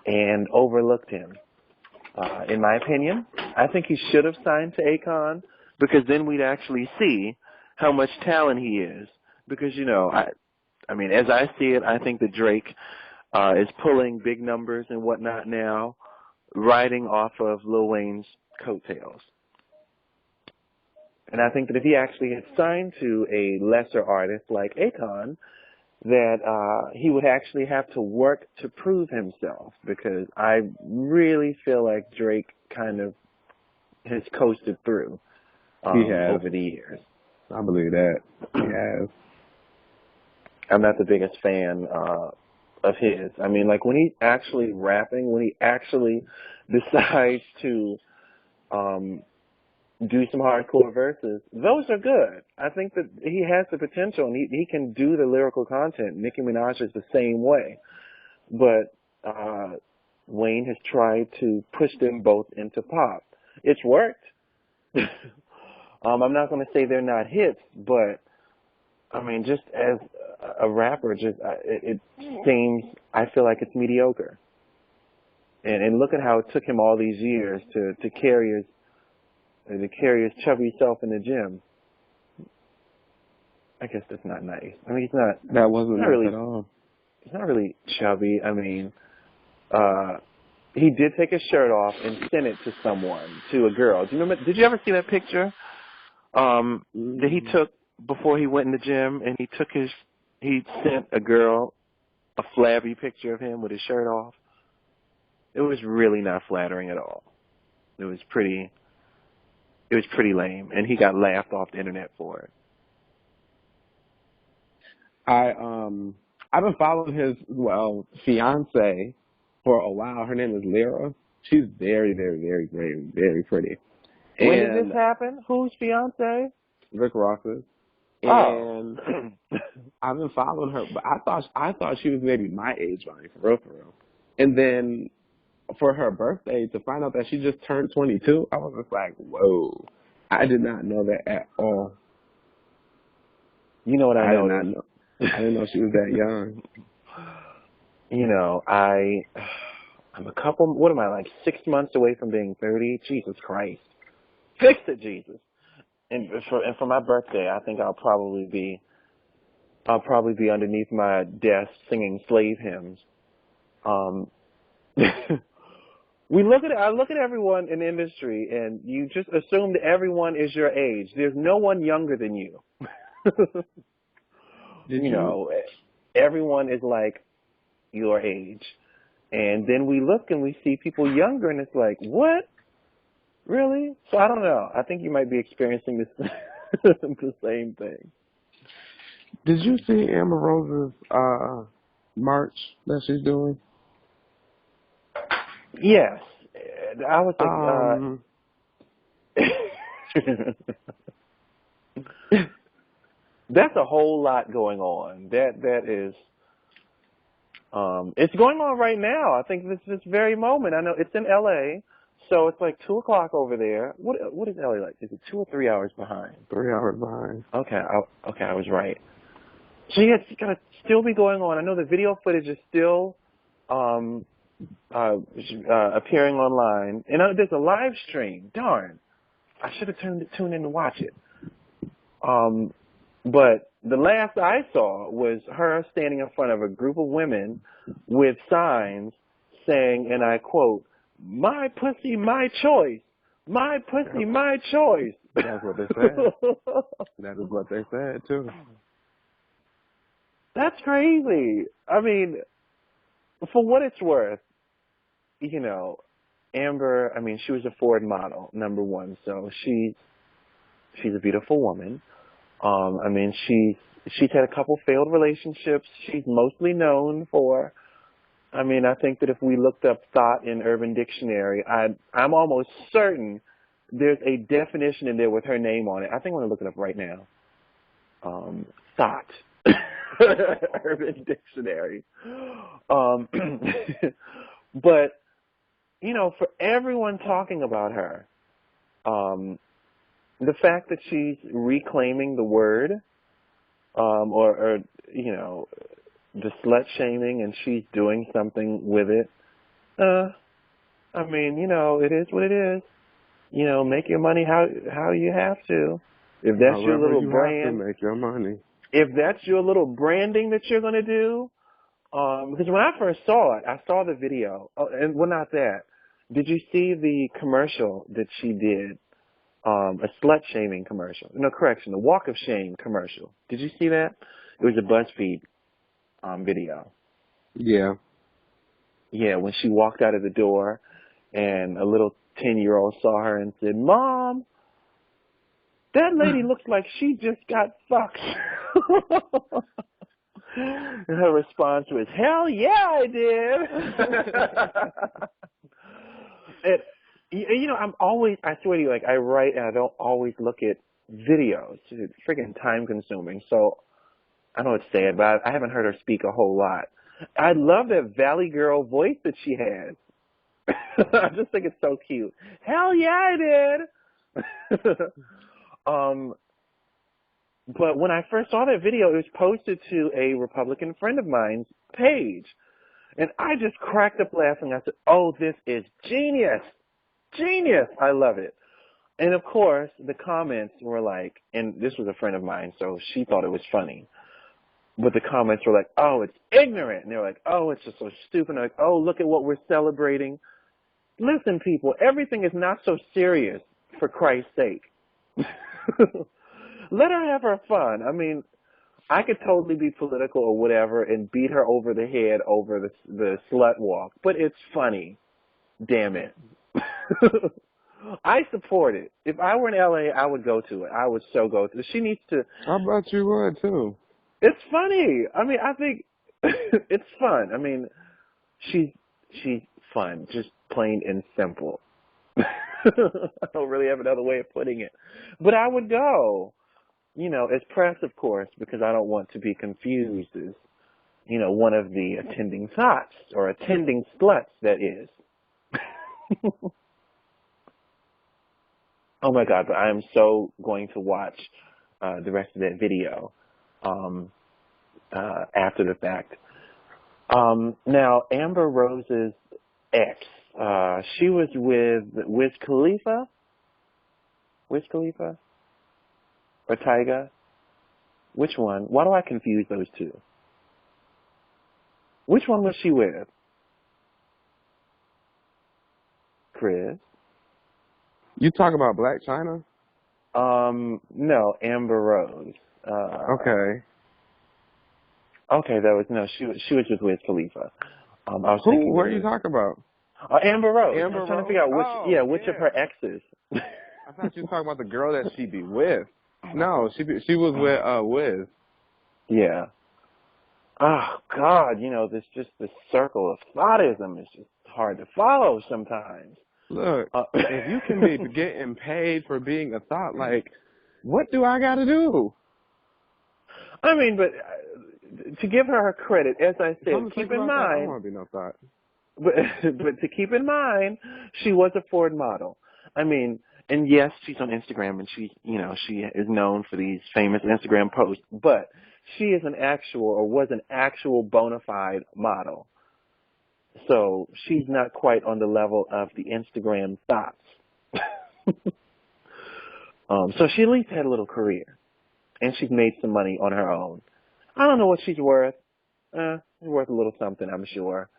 and overlooked him. In my opinion, I think he should have signed to Akon because then we'd actually see how much talent he is. Because, you know, I mean, as I see it, I think that Drake is pulling big numbers and whatnot now, riding off of Lil Wayne's coattails. And I think that if he actually had signed to a lesser artist like Akon, that he would actually have to work to prove himself, because I really feel like Drake kind of has coasted through over the years. I believe that. He has. I'm not the biggest fan of his. I mean, like when he's actually rapping, when he actually decides to do some hardcore verses, those are good. I think that he has the potential, and he can do the lyrical content. Nicki Minaj is the same way. But Wayne has tried to push them both into pop. It's worked. I'm not going to say they're not hits, but, I mean, just as a rapper, it seems, I feel like it's mediocre. And look at how it took him all these years to carry his chubby self in the gym. I guess that's not nice. I mean, That wasn't nice really, at all. He's not really chubby. I mean, he did take his shirt off and send it to someone, to a girl. Do you remember? Did you ever see that picture that he took before he went in the gym? And he sent a girl a flabby picture of him with his shirt off. It was really not flattering at all. It was pretty lame, and he got laughed off the internet for it. I've been following his fiance for a while. Her name is Lyra. She's very, very, very, very, very pretty. When did this happen? Whose fiance? Rick Ross's. And I've been following her, but I thought she was maybe my age, Bonnie, for real. And then for her birthday, to find out that she just turned 22, I was just like, whoa. I did not know that at all. You know what I know? Did not know. I didn't know she was that young. You know, I'm what am I, like 6 months away from being 30? Jesus Christ. Fix it, Jesus. And for my birthday, I think I'll probably be underneath my desk singing slave hymns. I look at everyone in the industry, and you just assume that everyone is your age. There's no one younger than you. You know, everyone is like your age. And then we look and we see people younger, and it's like, what? Really? So I don't know. I think you might be experiencing this the same thing. Did you see Amber Rose's march that she's doing? Yes. I was like, that's a whole lot going on. That is, it's going on right now. I think this very moment. I know it's in L.A., so it's like 2:00 over there. What is L.A. like? Is it 2 or 3 hours behind? 3 hours behind. Okay, I was right. So yeah, it's gotta still be going on. I know the video footage is still appearing online, and there's a live stream. Darn, I should have tuned in to watch it. But the last I saw was her standing in front of a group of women with signs saying, and I quote, "My pussy, my choice. My pussy, my choice." That's what they said. That is what they said, too. That's crazy. I mean, for what it's worth, you know, Amber, I mean, she was a Ford model, number one, so she's a beautiful woman. I mean, she's had a couple failed relationships. She's mostly known for, I mean, I think that if we looked up thought in Urban Dictionary, I'm almost certain there's a definition in there with her name on it. I think I'm going to look it up right now. Thought. Urban Dictionary. But, you know, for everyone talking about her, the fact that she's reclaiming the word, or you know, the slut shaming, and she's doing something with it. I mean, you know, it is what it is. You know, make your money how you have to. If that's your little brand, make your money. If that's your little branding that you're going to do, because when I first saw it, I saw the video. Oh, and well, not that. Did you see the commercial that she did? A slut-shaming commercial. No, correction, the Walk of Shame commercial. Did you see that? It was a BuzzFeed video. Yeah. Yeah, when she walked out of the door and a little 10-year-old saw her and said, "Mom, that lady looks like she just got fucked." And her response was, "Hell yeah, I did." You know, I swear to you, like, I write and I don't always look at videos. It's freaking time consuming. So I know it's sad, but I haven't heard her speak a whole lot. I love that Valley Girl voice that she has. I just think it's so cute. Hell yeah, I did. But when I first saw that video, it was posted to a Republican friend of mine's page. And I just cracked up laughing. I said, "Oh, this is genius. Genius. I love it." And of course, the comments were like, and this was a friend of mine, so she thought it was funny. But the comments were like, "Oh, it's ignorant." And they were like, "Oh, it's just so stupid." And they're like, "Oh, look at what we're celebrating." Listen, people, everything is not so serious, for Christ's sake. Let her have her fun. I mean, I could totally be political or whatever and beat her over the head over the slut walk, but it's funny. Damn it. I support it. If I were in LA, I would go to it. I would so go to it. She needs to. I bet you would too. It's funny. I mean, I think it's fun. I mean, she's fun, just plain and simple. I don't really have another way of putting it. But I would go, as press, of course, because I don't want to be confused as, one of the attending thoughts or attending sluts, that is. Oh, my God, but I am so going to watch the rest of that video after the fact. Now, Amber Rose's ex, she was with Wiz Khalifa? Wiz Khalifa? Or Tyga? Which one? Why do I confuse those two? Which one was she with? Chris? You talk about Blacc Chyna? No, Amber Rose. Okay. Okay, she was with Wiz Khalifa. I was Who? thinking What are you talking about? Amber Rose. Amber I'm trying Rose? to figure out which of her exes. I thought you were talking about the girl that she be with. No, she was with Wiz. Yeah. Oh God, this circle of thoughtism is just hard to follow sometimes. Look, if you can be getting paid for being a thought, like, what do I got to do? I mean, but to give her credit, as I said, keep in mind. I don't want to be no thought. But to keep in mind, she was a Ford model. I mean, and yes, she's on Instagram, and she is known for these famous Instagram posts. But she is was an actual bona fide model. So she's not quite on the level of the Instagram thoughts. So she at least had a little career, and she's made some money on her own. I don't know what she's worth. She's worth a little something, I'm sure.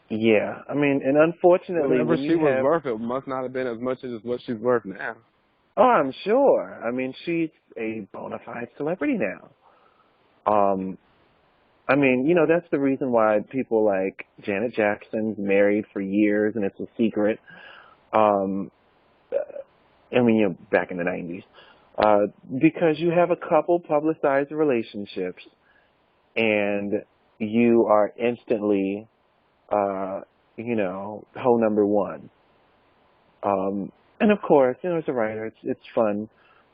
Yeah. I mean, and unfortunately, whatever she was worth, it must not have been as much as what she's worth now. Oh, I'm sure. I mean, she's a bona fide celebrity now. I mean, that's the reason why people like Janet Jackson's married for years and it's a secret. Back in the 90s. Because you have a couple publicized relationships and you are instantly, hoe number one. And of course, as a writer, it's fun.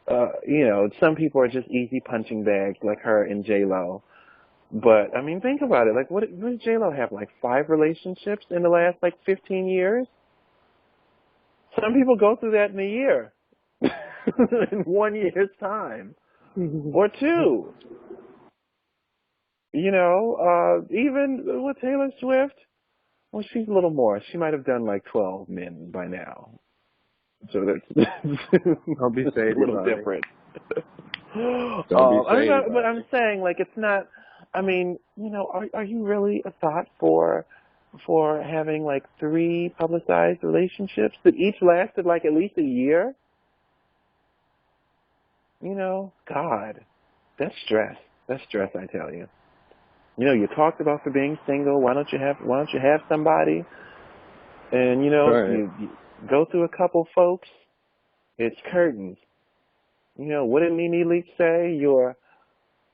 Some people are just easy punching bags like her and J-Lo. But, I mean, think about it. Like, what did J-Lo have, like 5 relationships in the last, 15 years? Some people go through that in a year. In 1 year's time. Or 2. Even with Taylor Swift, well, she's a little more. She might have done, 12 men by now. So that's I'll be saying a little different. But I'm saying, it's not. I mean, are you really a thought for having 3 publicized relationships that each lasted at least a year? God, that's stress. That's stress, I tell you. You talked about for being single. Why don't you have somebody? And right. you go through a couple folks. It's curtains. What did Nene Leakes say? Your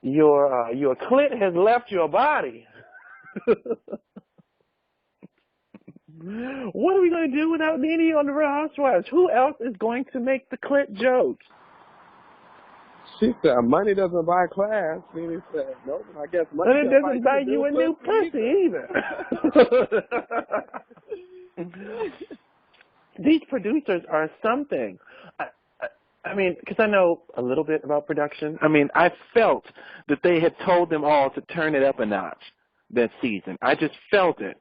clit has left your body. What are we going to do without Nene on the Real Housewives? Who else is going to make the clit jokes? She said, money doesn't buy class. Nene said, no, I guess money doesn't buy you a new pussy either. These producers are something. I mean, because I know a little bit about production. I mean, I felt that they had told them all to turn it up a notch that season. I just felt it.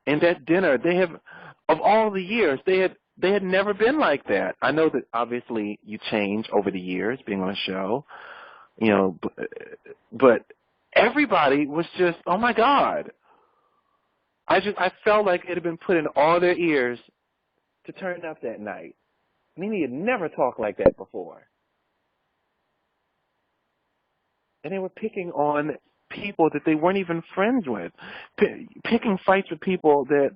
And that dinner, of all the years, they had never been like that. I know that obviously you change over the years being on a show, but everybody was just, oh my God. I felt like it had been put in all their ears to turn up that night. Nene had never talked like that before. And they were picking on people that they weren't even friends with, picking fights with people that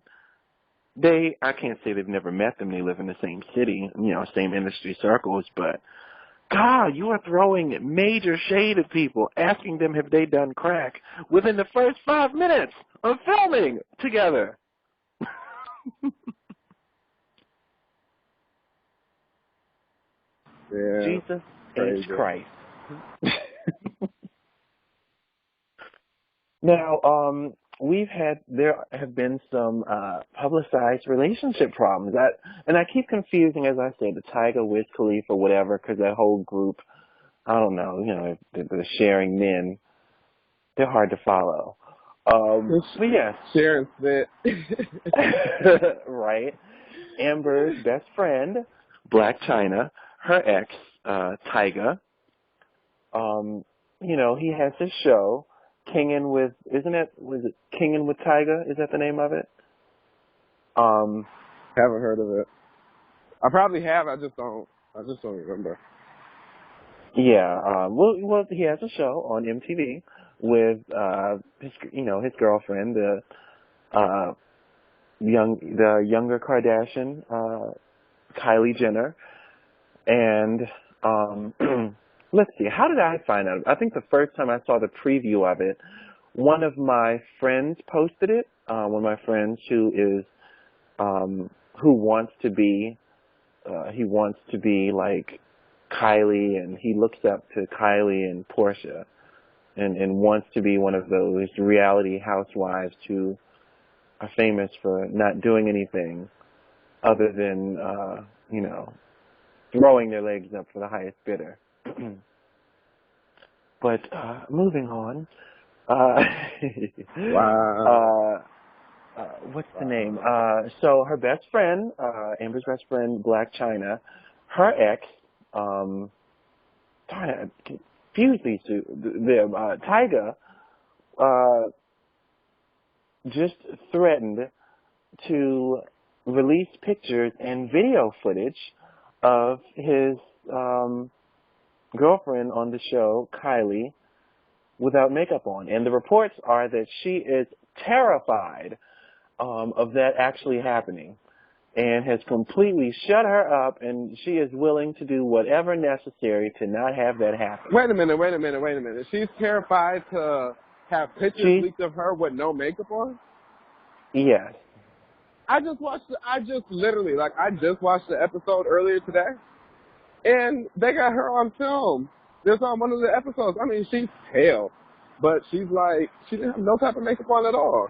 I can't say they've never met them. They live in the same city, same industry circles, but God, you are throwing major shade at people, asking them have they done crack within the first 5 minutes of filming together. Yeah, Jesus crazy. H. Christ. Now, there have been some publicized relationship problems. And I keep confusing, as I said, the Tyga, Wiz Khalifa, whatever, because that whole group, I don't know, the sharing men, they're hard to follow. But yes. Sharing fit. Right. Amber's best friend, Blacc Chyna, her ex, Tyga, he has his show, Kingin' with, was it Kingin' with Tyga? Is that the name of it? Haven't heard of it. I probably have, I just don't remember. Yeah, well, he has a show on MTV with, his girlfriend, the younger Kardashian, Kylie Jenner, and, let's see, how did I find out? I think the first time I saw the preview of it, one of my friends posted it, one of my friends who wants to be like Kylie, and he looks up to Kylie and Porsha, and wants to be one of those reality housewives who are famous for not doing anything other than, throwing their legs up for the highest bidder. But moving on. Wow. What's the name? So her best friend, Amber's best friend, Blacc Chyna, her ex, darn it, I confuse these two. Tyga, just threatened to release pictures and video footage of his girlfriend on the show, Kylie, without makeup on. And the reports are that she is terrified of that actually happening and has completely shut her up, and she is willing to do whatever necessary to not have that happen. Wait a minute. She's terrified to have pictures leaked of her with no makeup on? Yes. I just watched the episode earlier today, and they got her on film. There's on one of the episodes. I mean, she's pale, but she didn't have no type of makeup on at all.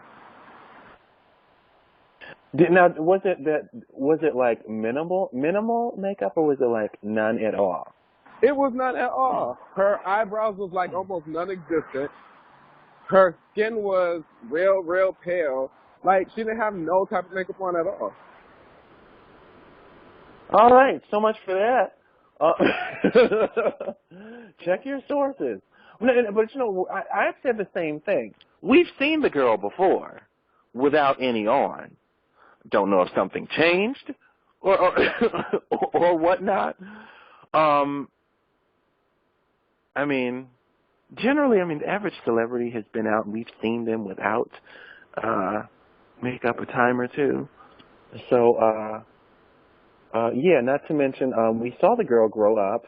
Now, was it like minimal makeup, or was it like none at all? It was none at all. Her eyebrows was like almost non-existent. Her skin was real pale. Like, she didn't have no type of makeup on at all. All right, so much for that. Check your sources. But I've said the same thing. We've seen the girl before without any on. Don't know if something changed or whatnot. Generally, the average celebrity has been out and we've seen them without makeup a time or two. So, not to mention, we saw the girl grow up.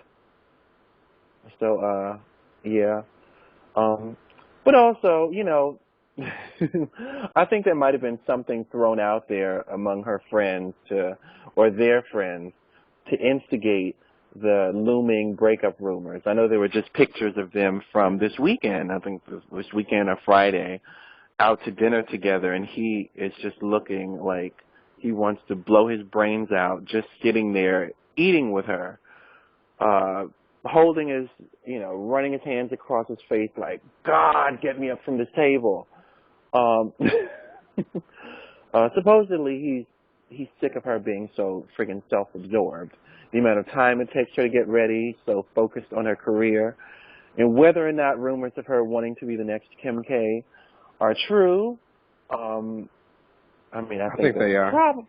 So, yeah. But also, I think there might have been something thrown out there among her friends or their friends to instigate the looming breakup rumors. I know there were just pictures of them from this weekend, I think this weekend or Friday, out to dinner together, and he is just looking like he wants to blow his brains out just sitting there eating with her, holding his, running his hands across his face like, God, get me up from this table. Supposedly he's sick of her being so friggin' self-absorbed. The amount of time it takes her to get ready, so focused on her career, and whether or not rumors of her wanting to be the next Kim K are true. I think they are.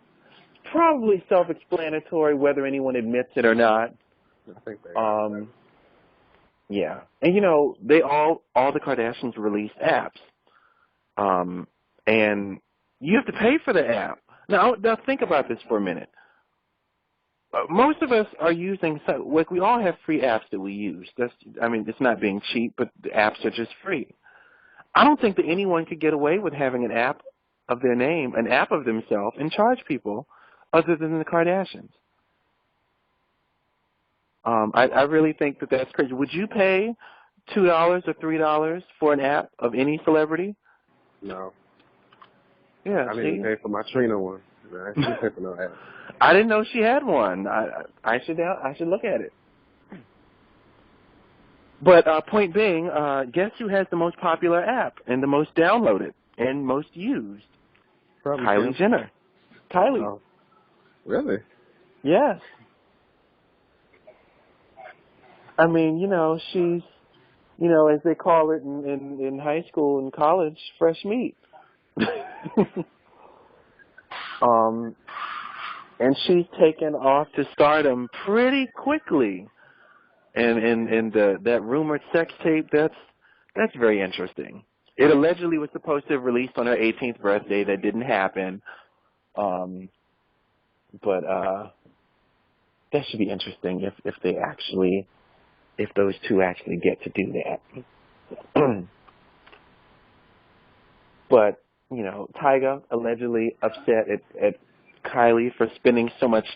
Probably self-explanatory whether anyone admits it or not. I think they are. Yeah. And they all the Kardashians released apps. And you have to pay for the app. Now think about this for a minute. Most of us are using, like, we all have free apps that we use. It's not being cheap, but the apps are just free. I don't think that anyone could get away with having an app of their name, an app of themselves, and charge people other than the Kardashians. I really think that that's crazy. Would you pay $2 or $3 for an app of any celebrity? No. Yeah, I didn't pay for my Trina one. I didn't pay for no app. I didn't know she had one. I should look at it. But point being, guess who has the most popular app and the most downloaded and most used? Probably Kylie Jenner. Kylie. Oh, really? Yes. I mean, she's, as they call it in high school and college, fresh meat. And she's taken off to stardom pretty quickly. And that rumored sex tape, that's very interesting. It allegedly was supposed to have released on her 18th birthday. That didn't happen. But that should be interesting if those two actually get to do that. But, Tyga allegedly upset at Kylie for putting so much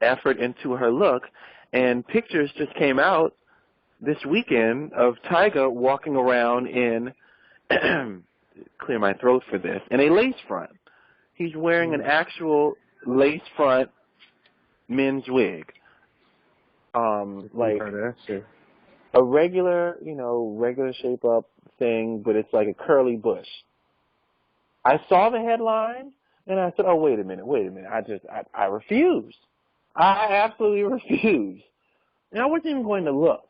effort into her look, and pictures just came out this weekend of Tyga walking around in, clear my throat for this, in a lace front. He's wearing an actual lace front men's wig. Like a regular shape up thing, but it's like a curly bush. I saw the headline and I said, oh, wait a minute. I refuse. I absolutely refuse. And I wasn't even going to look,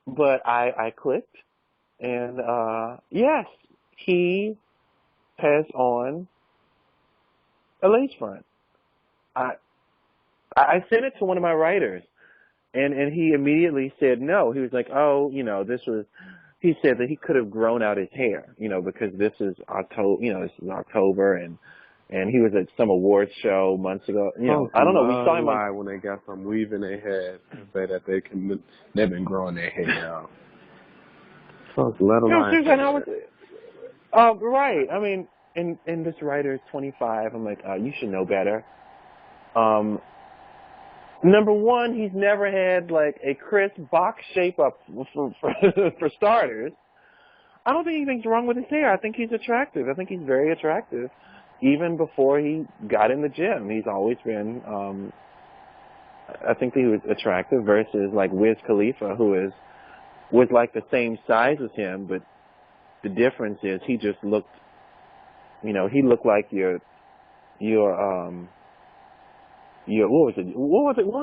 but I clicked, and yes, he has on a lace front. I sent it to one of my writers, and he immediately said no. He was like, oh, he said that he could have grown out his hair, because this is October, and he was at some awards show months ago. I don't know. We saw him when they got some weave in their head and say that they've been growing their hair out. Folks, let them right. I mean, and this writer is 25. I'm like, you should know better. Number one, he's never had like a crisp box shape up for starters. I don't think anything's wrong with his hair. I think he's attractive. I think he's very attractive. Even before he got in the gym, he's always been, I think that he was attractive versus like Wiz Khalifa, who was like the same size as him, but the difference is he just looked, he looked like your what was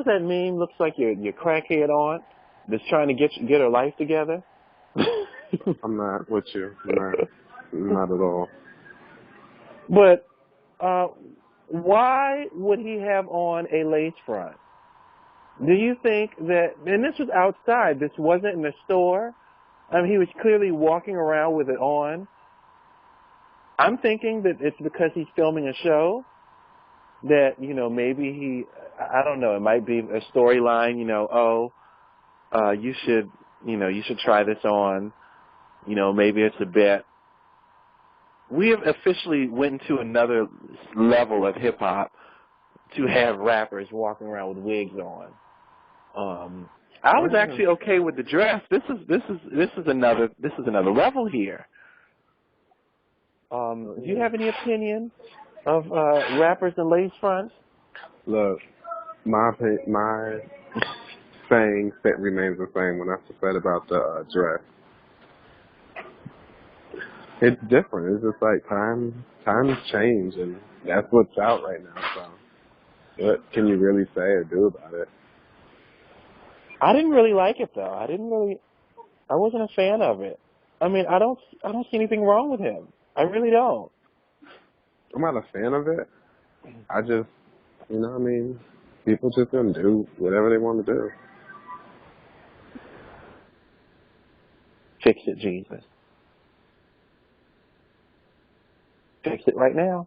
that meme? Looks like your crackhead aunt that's trying to get her life together. I'm not with you. Not at all. But why would he have on a lace front? Do you think that, and this was outside, this wasn't in the store, I mean, he was clearly walking around with it on. I'm thinking that it's because he's filming a show, that, maybe I don't know, it might be a storyline, you should try this on, maybe it's a bet. We have officially went into another level of hip hop to have rappers walking around with wigs on. I was actually okay with the dress. This is another level here. Do you have any opinion of rappers and lace fronts? Look, my saying that remains the same when I said about the dress. It's different. It's just like times change, and that's what's out right now. So, what can you really say or do about it? I didn't really like it though. I wasn't a fan of it. I mean, I don't see anything wrong with him. I really don't. I'm not a fan of it. I just, people just gonna do whatever they want to do. Fix it, Jesus. Fix it right now.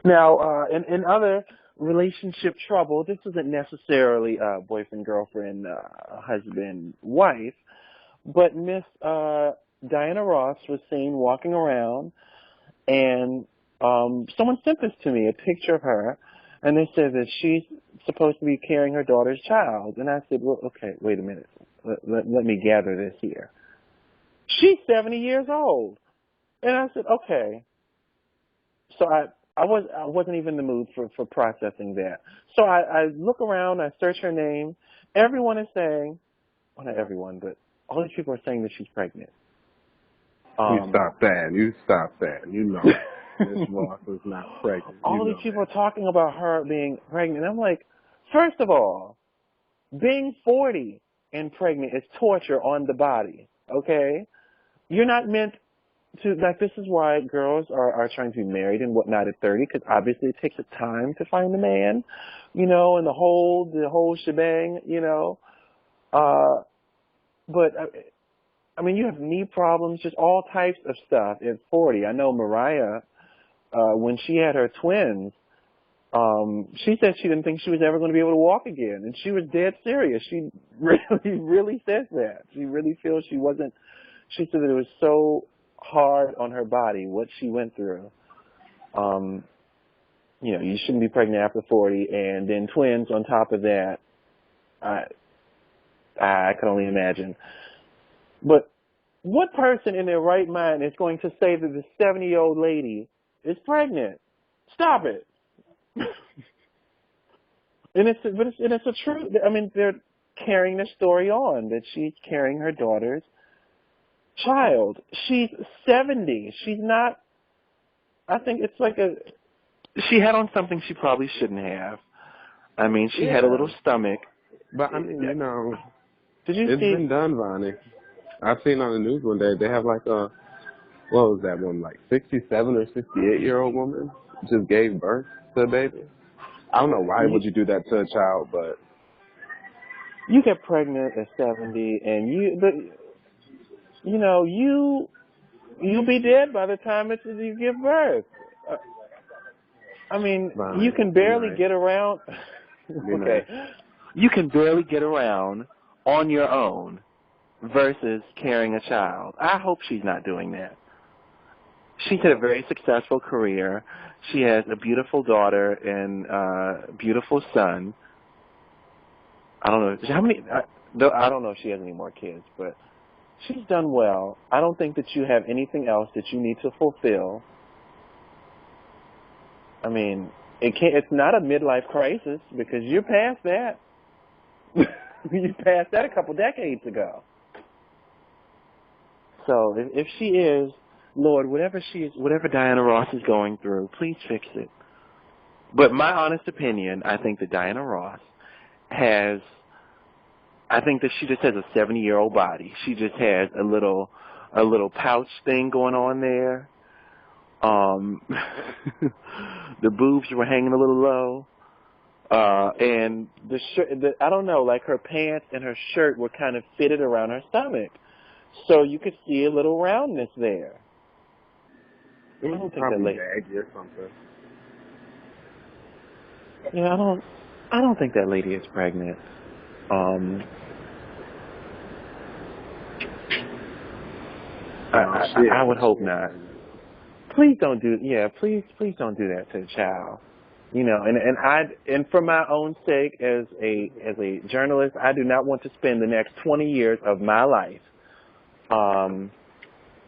Now, in other relationship trouble, this isn't necessarily boyfriend, girlfriend, husband, wife, but Miss Diana Ross was seen walking around, and someone sent this to me, a picture of her, and they said that she's supposed to be carrying her daughter's child. And I said, well, okay, wait a minute. Let me gather this here. She's 70 years old. And I said, okay. So I wasn't even in the mood for processing that. So I look around, I search her name. Everyone is saying, well, not everyone, but all these people are saying that she's pregnant. You stop that. You know Miss Ross is not pregnant. All these people are talking about her being pregnant. I'm like, first of all, being 40 and pregnant is torture on the body, okay? You're not meant to, like, this is why girls are trying to be married and whatnot at 30, because obviously it takes a time to find a man, you know, and the whole shebang, you know. But I mean, you have knee problems, just all types of stuff at 40. I know Mariah, when she had her twins, she said she didn't think she was ever going to be able to walk again, and she was dead serious. She really says that. She really feels she wasn't. She said that it was so hard on her body what she went through. You know, you shouldn't be pregnant after 40, and then twins on top of that. I can only imagine. But what person in their right mind is going to say that this 70-year-old lady is pregnant? Stop it. And it's a truth. I mean, they're carrying the story on that she's carrying her daughter's child. She's 70. She's not. I think it's like she had on something she probably shouldn't have. I mean, she had a little stomach. But I mean, you know, it's been done, Vonnie. I've seen on the news one day they have like what was that one, like 67 or 68-year-old woman just gave birth to a baby. I don't know why would you do that to a child, but you get pregnant at 70, and you'll be dead by the time you give birth. I mean, you can barely get around. Okay, you can barely get around on your own versus carrying a child. I hope she's not doing that. She's had a very successful career. She has a beautiful daughter and a beautiful son. I don't know how many. I don't know if she has any more kids, but she's done well. I don't think that you have anything else that you need to fulfill. I mean, it's not a midlife crisis because you're past that. You passed that a couple decades ago. So if she is, Lord, whatever Diana Ross is going through, please fix it. But my honest opinion, I think that Diana Ross I think that she just has a 70-year-old body. She just has a little pouch thing going on there. The boobs were hanging a little low. And the shirt, I don't know, like her pants and her shirt were kind of fitted around her stomach. So you could see a little roundness there. It was probably baggy or something. Yeah, I don't think that lady is pregnant. I would hope not. Please don't do please don't do that to the child. You know, and for my own sake as a journalist, I do not want to spend the next 20 years of my life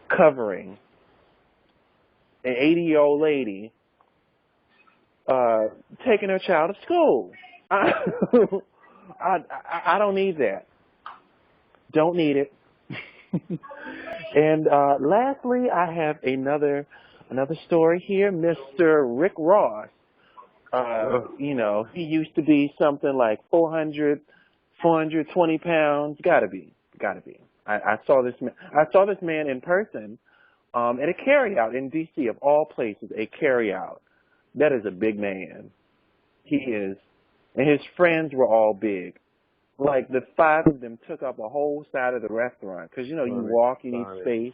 covering an 80-year-old lady taking her child to school. I don't need that. Don't need it. And lastly, I have another story here. Mr. Rick Ross. You know, he used to be something like 420 pounds. Gotta be. I saw this man in person at a carryout in D.C. of all places, a carryout. That is a big man. He is, and his friends were all big. Like the 5 of them took up a whole side of the restaurant because you know you walk, you need space.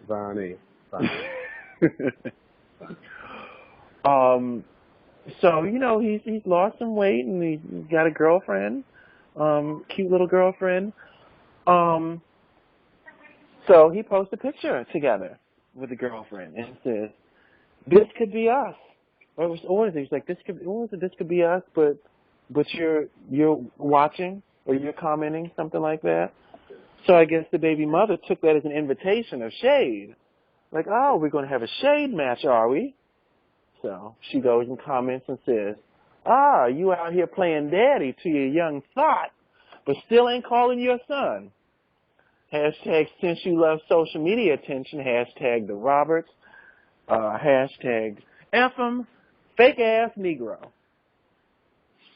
So, he's lost some weight and he's got a girlfriend, cute little girlfriend. So he posts a picture together with a girlfriend and says, "This could be us." Or is it? He's like, "This could be us," but you're watching or you're commenting, something like that. So I guess the baby mother took that as an invitation of shade. Like, oh, we're going to have a shade match, are we? So she goes and comments and says, you out here playing daddy to your young thought, but still ain't calling your son. Hashtag since you love social media attention, hashtag the Roberts, hashtag F 'em, fake ass Negro.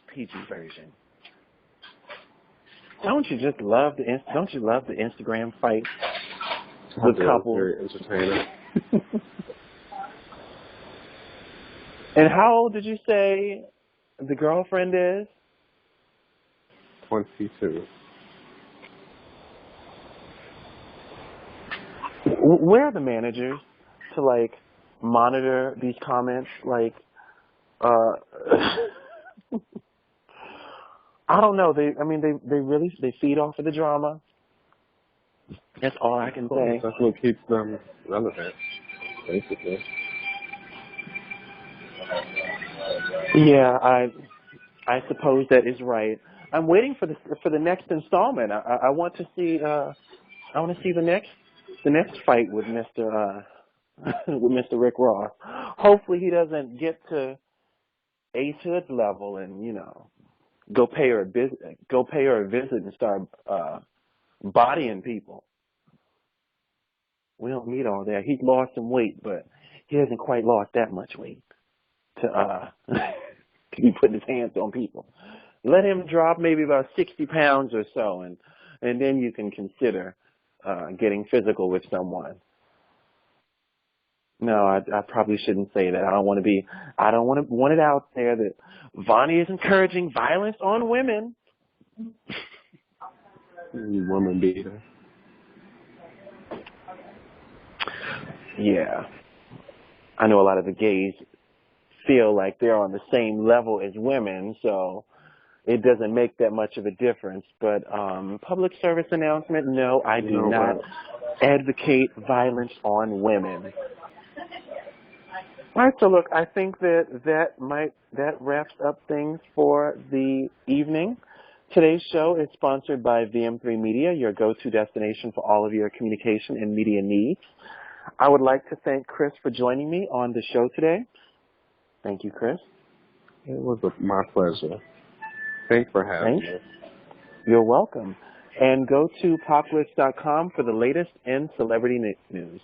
PG version. Don't you love the Instagram fight with couples? Very entertaining. And how old did you say the girlfriend is? 22. Where are the managers to monitor these comments? I don't know. They feed off of the drama. That's all I can say. That's what keeps them relevant, basically. Yeah, I suppose that is right. I'm waiting for the next installment. I want to see the next fight with Mr. Rick Ross. Hopefully he doesn't get to Ace Hood's level and go pay her a visit and start bodying people. We don't need all that. He's lost some weight, but he hasn't quite lost that much weight to be putting his hands on people. Let him drop maybe about 60 pounds or so, and then you can consider getting physical with someone. No, I probably shouldn't say that. I don't want it out there that Vonnie is encouraging violence on women. You woman beater. Yeah. I know a lot of the gays feel like they're on the same level as women, so it doesn't make that much of a difference. But public service announcement, no, I do not advocate violence on women. All right, so look, I think that wraps up things for the evening. Today's show is sponsored by VM3 Media, your go-to destination for all of your communication and media needs. I would like to thank Chris for joining me on the show today. Thank you, Chris. It was my pleasure. Thanks for having me. You're welcome. And go to poplist.com for the latest in celebrity news.